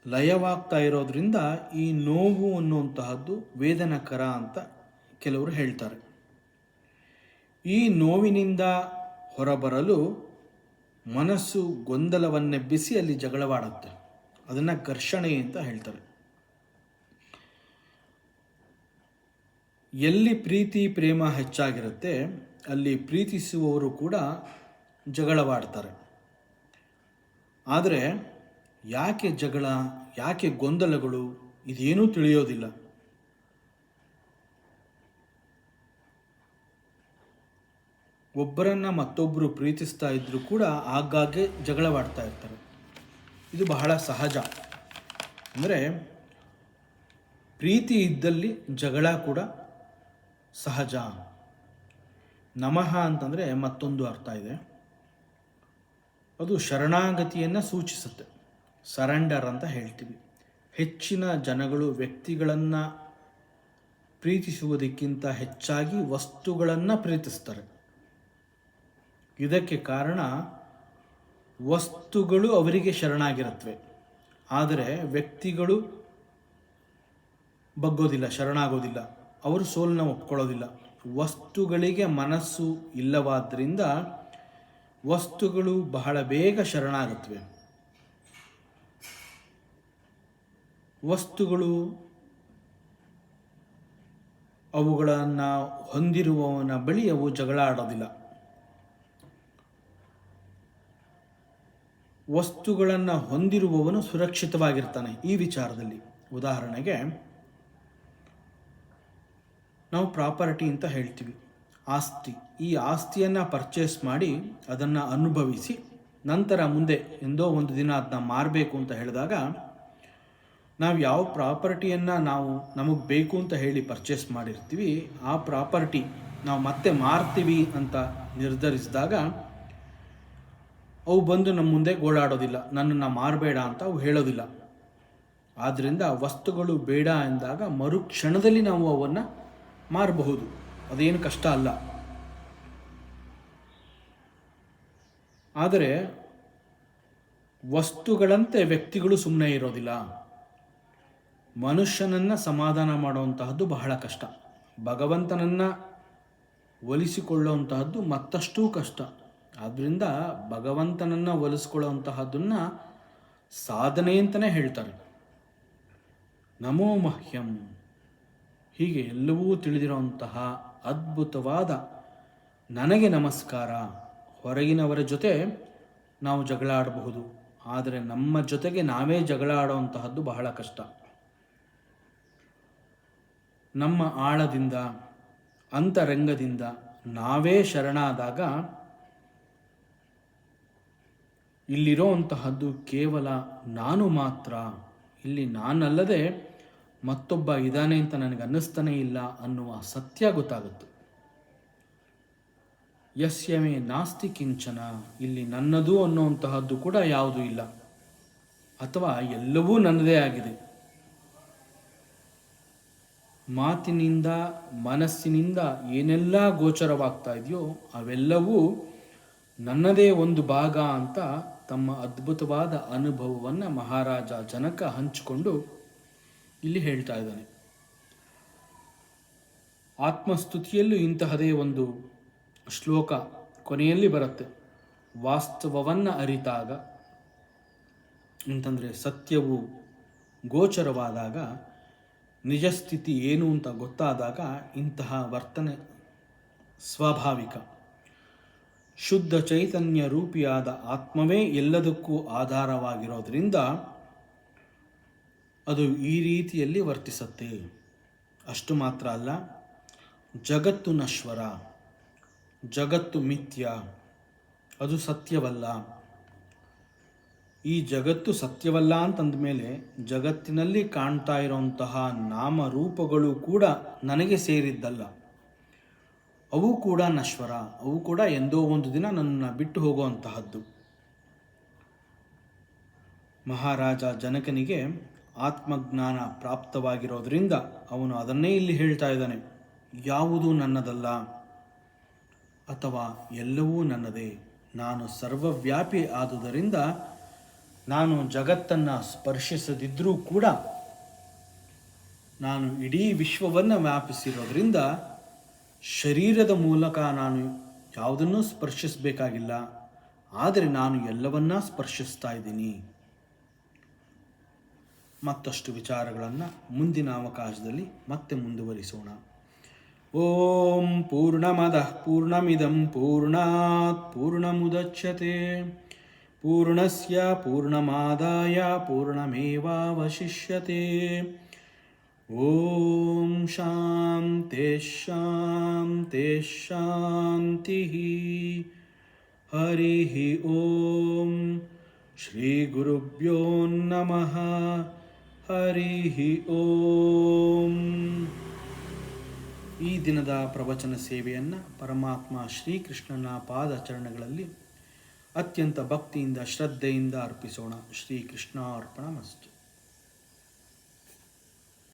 ಲಯವಾಗ್ತಾ ಇರೋದ್ರಿಂದ ಈ ನೋವು ಅನ್ನುವಂತಹದ್ದು ವೇದನಕರ ಅಂತ ಕೆಲವರು ಹೇಳ್ತಾರೆ. ಈ ನೋವಿನಿಂದ ಹೊರಬರಲು ಮನಸ್ಸು ಗೊಂದಲವನ್ನೆಬ್ಬಿಸಿ ಅಲ್ಲಿ ಜಗಳವಾಡುತ್ತೆ. ಅದನ್ನು ಘರ್ಷಣೆ ಅಂತ ಹೇಳ್ತಾರೆ. ಎಲ್ಲಿ ಪ್ರೀತಿ ಪ್ರೇಮ ಹೆಚ್ಚಾಗಿರುತ್ತೆ ಅಲ್ಲಿ ಪ್ರೀತಿಸುವವರು ಕೂಡ ಜಗಳವಾಡ್ತಾರೆ. ಆದರೆ ಯಾಕೆ ಜಗಳ, ಯಾಕೆ ಗೊಂದಲಗಳು, ಇದೇನೂ ತಿಳಿಯೋದಿಲ್ಲ. ಒಬ್ಬರನ್ನ ಮತ್ತೊಬ್ಬರು ಪ್ರೀತಿಸ್ತಾ ಇದ್ರೂ ಕೂಡ ಆಗಾಗ್ಗೆ ಜಗಳವಾಡ್ತಾ ಇರ್ತಾರೆ. ಇದು ಬಹಳ ಸಹಜ. ಅಂದರೆ ಪ್ರೀತಿ ಇದ್ದಲ್ಲಿ ಜಗಳ ಕೂಡ ಸಹಜ. ನಮಃ ಅಂತಂದರೆ ಮತ್ತೊಂದು ಅರ್ಥ ಇದೆ. ಅದು ಶರಣಾಗತಿಯನ್ನು ಸೂಚಿಸುತ್ತೆ. ಸರೆಂಡರ್ ಅಂತ ಹೇಳ್ತೀವಿ. ಹೆಚ್ಚಿನ ಜನಗಳು ವ್ಯಕ್ತಿಗಳನ್ನು ಪ್ರೀತಿಸುವುದಕ್ಕಿಂತ ಹೆಚ್ಚಾಗಿ ವಸ್ತುಗಳನ್ನು ಪ್ರೀತಿಸ್ತಾರೆ. ಇದಕ್ಕೆ ಕಾರಣ ವಸ್ತುಗಳು ಅವರಿಗೆ ಶರಣಾಗಿರುತ್ತವೆ, ಆದರೆ ವ್ಯಕ್ತಿಗಳು ಬಗ್ಗೋದಿಲ್ಲ, ಶರಣಾಗೋದಿಲ್ಲ. ಅವರು ಸೋಲನ್ನ ಒಪ್ಕೊಳ್ಳೋದಿಲ್ಲ. ವಸ್ತುಗಳಿಗೆ ಮನಸ್ಸು ಇಲ್ಲವಾದ್ದರಿಂದ ವಸ್ತುಗಳು ಬಹಳ ಬೇಗ ಶರಣಾಗುತ್ತವೆ. ವಸ್ತುಗಳು ಅವುಗಳನ್ನು ಹೊಂದಿರುವವನ ಬಳಿ ಅವು ಜಗಳ ಆಡೋದಿಲ್ಲ. ವಸ್ತುಗಳನ್ನು ಹೊಂದಿರುವವನು ಸುರಕ್ಷಿತವಾಗಿರ್ತಾನೆ ಈ ವಿಚಾರದಲ್ಲಿ. ಉದಾಹರಣೆಗೆ ನಾವು ಪ್ರಾಪರ್ಟಿ ಅಂತ ಹೇಳ್ತೀವಿ, ಆಸ್ತಿ. ಈ ಆಸ್ತಿಯನ್ನು ಪರ್ಚೇಸ್ ಮಾಡಿ ಅದನ್ನು ಅನುಭವಿಸಿ ನಂತರ ಮುಂದೆ ಎಂದೋ ಒಂದು ದಿನ ಅದನ್ನ ಮಾರಬೇಕು ಅಂತ ಹೇಳಿದಾಗ ನಾವು ಯಾವ ಪ್ರಾಪರ್ಟಿಯನ್ನು ನಾವು ನಮಗೆ ಬೇಕು ಅಂತ ಹೇಳಿ ಪರ್ಚೇಸ್ ಮಾಡಿರ್ತೀವಿ, ಆ ಪ್ರಾಪರ್ಟಿ ನಾವು ಮತ್ತೆ ಮಾರ್ತೀವಿ ಅಂತ ನಿರ್ಧರಿಸಿದಾಗ ಅವು ಬಂದು ನಮ್ಮ ಮುಂದೆ ಗೋಳಾಡೋದಿಲ್ಲ, ನನ್ನನ್ನು ಮಾರಬೇಡ ಅಂತ ಅವು ಹೇಳೋದಿಲ್ಲ. ಆದ್ದರಿಂದ ವಸ್ತುಗಳು ಬೇಡ ಎಂದಾಗ ಮರುಕ್ಷಣದಲ್ಲಿ ನಾವು ಅವನ್ನು ಮಾರಬಹುದು, ಅದೇನು ಕಷ್ಟ ಅಲ್ಲ. ಆದರೆ ವಸ್ತುಗಳಂತೆ ವ್ಯಕ್ತಿಗಳು ಸುಮ್ಮನೆ ಇರೋದಿಲ್ಲ. ಮನುಷ್ಯನನ್ನು ಸಮಾಧಾನ ಮಾಡುವಂತಹದ್ದು ಬಹಳ ಕಷ್ಟ, ಭಗವಂತನನ್ನು ಒಲಿಸಿಕೊಳ್ಳುವಂತಹದ್ದು ಮತ್ತಷ್ಟು ಕಷ್ಟ. ಆದ್ದರಿಂದ ಭಗವಂತನನ್ನು ಒಲಿಸ್ಕೊಳ್ಳುವಂತಹದ್ದನ್ನು ಸಾಧನೆ ಅಂತಲೇ ಹೇಳ್ತಾರೆ. ನಮೋ ಮಹ್ಯಂ, ಹೀಗೆ ಎಲ್ಲವೂ ತಿಳಿದಿರುವಂತಹ ಅದ್ಭುತವಾದ ನನಗೆ ನಮಸ್ಕಾರ. ಹೊರಗಿನವರ ಜೊತೆ ನಾವು ಜಗಳ ಆಡಬಹುದು, ಆದರೆ ನಮ್ಮ ಜೊತೆಗೆ ನಾವೇ ಜಗಳ ಆಡುವಂತಹದ್ದು ಬಹಳ ಕಷ್ಟ. ನಮ್ಮ ಆಳದಿಂದ ಅಂತರಂಗದಿಂದ ನಾವೇ ಶರಣಾದಾಗ ಇಲ್ಲಿರೋಂತಹದ್ದು ಕೇವಲ ನಾನು ಮಾತ್ರ, ಇಲ್ಲಿ ನಾನಲ್ಲದೆ ಮತ್ತೊಬ್ಬ ಇದ್ದಾನೆ ಅಂತ ನನಗೆ ಅನ್ನಿಸ್ತಾನೇ ಇಲ್ಲ ಅನ್ನುವ ಸತ್ಯ ಗೊತ್ತಾಗುತ್ತೆ. ಯಸ್ಯಮೇ ನಾಸ್ತಿ ಕಿಂಚನ, ಇಲ್ಲಿ ನನ್ನದು ಅನ್ನುವಂತಹದ್ದು ಕೂಡ ಯಾವುದೂ ಇಲ್ಲ, ಅಥವಾ ಎಲ್ಲವೂ ನನ್ನದೇ ಆಗಿದೆ. ಮಾತಿನಿಂದ ಮನಸ್ಸಿನಿಂದ ಏನೆಲ್ಲ ಗೋಚರವಾಗ್ತಾ ಇದೆಯೋ ಅವೆಲ್ಲವೂ ನನ್ನದೇ ಒಂದು ಭಾಗ ಅಂತ ತಮ್ಮ ಅದ್ಭುತವಾದ ಅನುಭವವನ್ನು ಮಹಾರಾಜ ಜನಕ ಹಂಚಿಕೊಂಡು ಇಲ್ಲಿ ಹೇಳ್ತಾ ಇದ್ದಾನೆ. ಆತ್ಮಸ್ತುತಿಯಲ್ಲೂ ಇಂತಹದೇ ಒಂದು ಶ್ಲೋಕ ಕೊನೆಯಲ್ಲಿ ಬರುತ್ತೆ. ವಾಸ್ತವವನ್ನು ಅರಿತಾಗ ಅಂತಂದರೆ ಸತ್ಯವು ಗೋಚರವಾದಾಗ, ನಿಜ ಸ್ಥಿತಿ ಏನು ಅಂತ ಗೊತ್ತಾದಾಗ ಇಂತಹ ವರ್ತನೆ ಸ್ವಾಭಾವಿಕ. ಶುದ್ಧ ಚೈತನ್ಯ ರೂಪಿಯಾದ ಆತ್ಮವೇ ಎಲ್ಲದಕ್ಕೂ ಆಧಾರವಾಗಿರೋದ್ರಿಂದ ಅದು ಈ ರೀತಿಯಲ್ಲಿ ವರ್ತಿಸುತ್ತೆ. ಅಷ್ಟು ಮಾತ್ರ ಅಲ್ಲ, ಜಗತ್ತು ನಶ್ವರ, ಜಗತ್ತು ಮಿಥ್ಯ, ಅದು ಸತ್ಯವಲ್ಲ. ಈ ಜಗತ್ತು ಸತ್ಯವಲ್ಲ ಅಂತಂದ ಮೇಲೆ ಜಗತ್ತಿನಲ್ಲಿ ಕಾಣ್ತಾ ಇರುವಂತಹ ನಾಮರೂಪಗಳು ಕೂಡ ನನಗೆ ಸೇರಿದ್ದಲ್ಲ, ಅವು ಕೂಡ ನಶ್ವರ, ಅವು ಕೂಡ ಎಂದೋ ಒಂದು ದಿನ ನನ್ನನ್ನು ಬಿಟ್ಟು ಹೋಗುವಂತಹದ್ದು. ಮಹಾರಾಜ ಜನಕನಿಗೆ ಆತ್ಮಜ್ಞಾನ ಪ್ರಾಪ್ತವಾಗಿರೋದ್ರಿಂದ ಅವನು ಅದನ್ನೇ ಇಲ್ಲಿ ಹೇಳ್ತಾ ಇದ್ದಾನೆ. ಯಾವುದೂ ನನ್ನದಲ್ಲ ಅಥವಾ ಎಲ್ಲವೂ ನನ್ನದೇ, ನಾನು ಸರ್ವವ್ಯಾಪಿ ಆದುದರಿಂದ ನಾನು ಜಗತ್ತನ್ನು ಸ್ಪರ್ಶಿಸದಿದ್ದರೂ ಕೂಡ ನಾನು ಇಡೀ ವಿಶ್ವವನ್ನು ವ್ಯಾಪಿಸಿರೋದ್ರಿಂದ ಶರೀರದ ಮೂಲಕ ನಾನು ಯಾವುದನ್ನೂ ಸ್ಪರ್ಶಿಸಬೇಕಾಗಿಲ್ಲ, ಆದರೆ ನಾನು ಎಲ್ಲವನ್ನ ಸ್ಪರ್ಶಿಸ್ತಾ ಇದ್ದೀನಿ. ಮತ್ತಷ್ಟು ವಿಚಾರಗಳನ್ನು ಮುಂದಿನ ಅವಕಾಶದಲ್ಲಿ ಮತ್ತೆ ಮುಂದುವರಿಸೋಣ. ಓಂ ಪೂರ್ಣಮದಃ ಪೂರ್ಣಮಿದಂ ಪೂರ್ಣಾತ್ ಪೂರ್ಣಮುದಚ್ಯತೆ ಪೂರ್ಣಸ್ಯ ಪೂರ್ಣಮಾದಾಯ ಪೂರ್ಣಮೇವಾವಶಿಷ್ಯತೆ. ಓಂ ಶಾಂತಿ ಶಾಂತಿ ಶಾಂತಿ. ಹರಿ ಓಂ ಶ್ರೀ ಗುರುಭ್ಯೋ ನಮಃ. ಹರಿ ಓಂ. ಈ ದಿನದ ಪ್ರವಚನ ಸೇವೆಯನ್ನು ಪರಮಾತ್ಮ ಶ್ರೀಕೃಷ್ಣನ ಪಾದಚರಣಗಳಲ್ಲಿ ಅತ್ಯಂತ ಭಕ್ತಿಯಿಂದ ಶ್ರದ್ಧೆಯಿಂದ ಅರ್ಪಿಸೋಣ. ಶ್ರೀಕೃಷ್ಣಾರ್ಪಣಮಸ್ತು.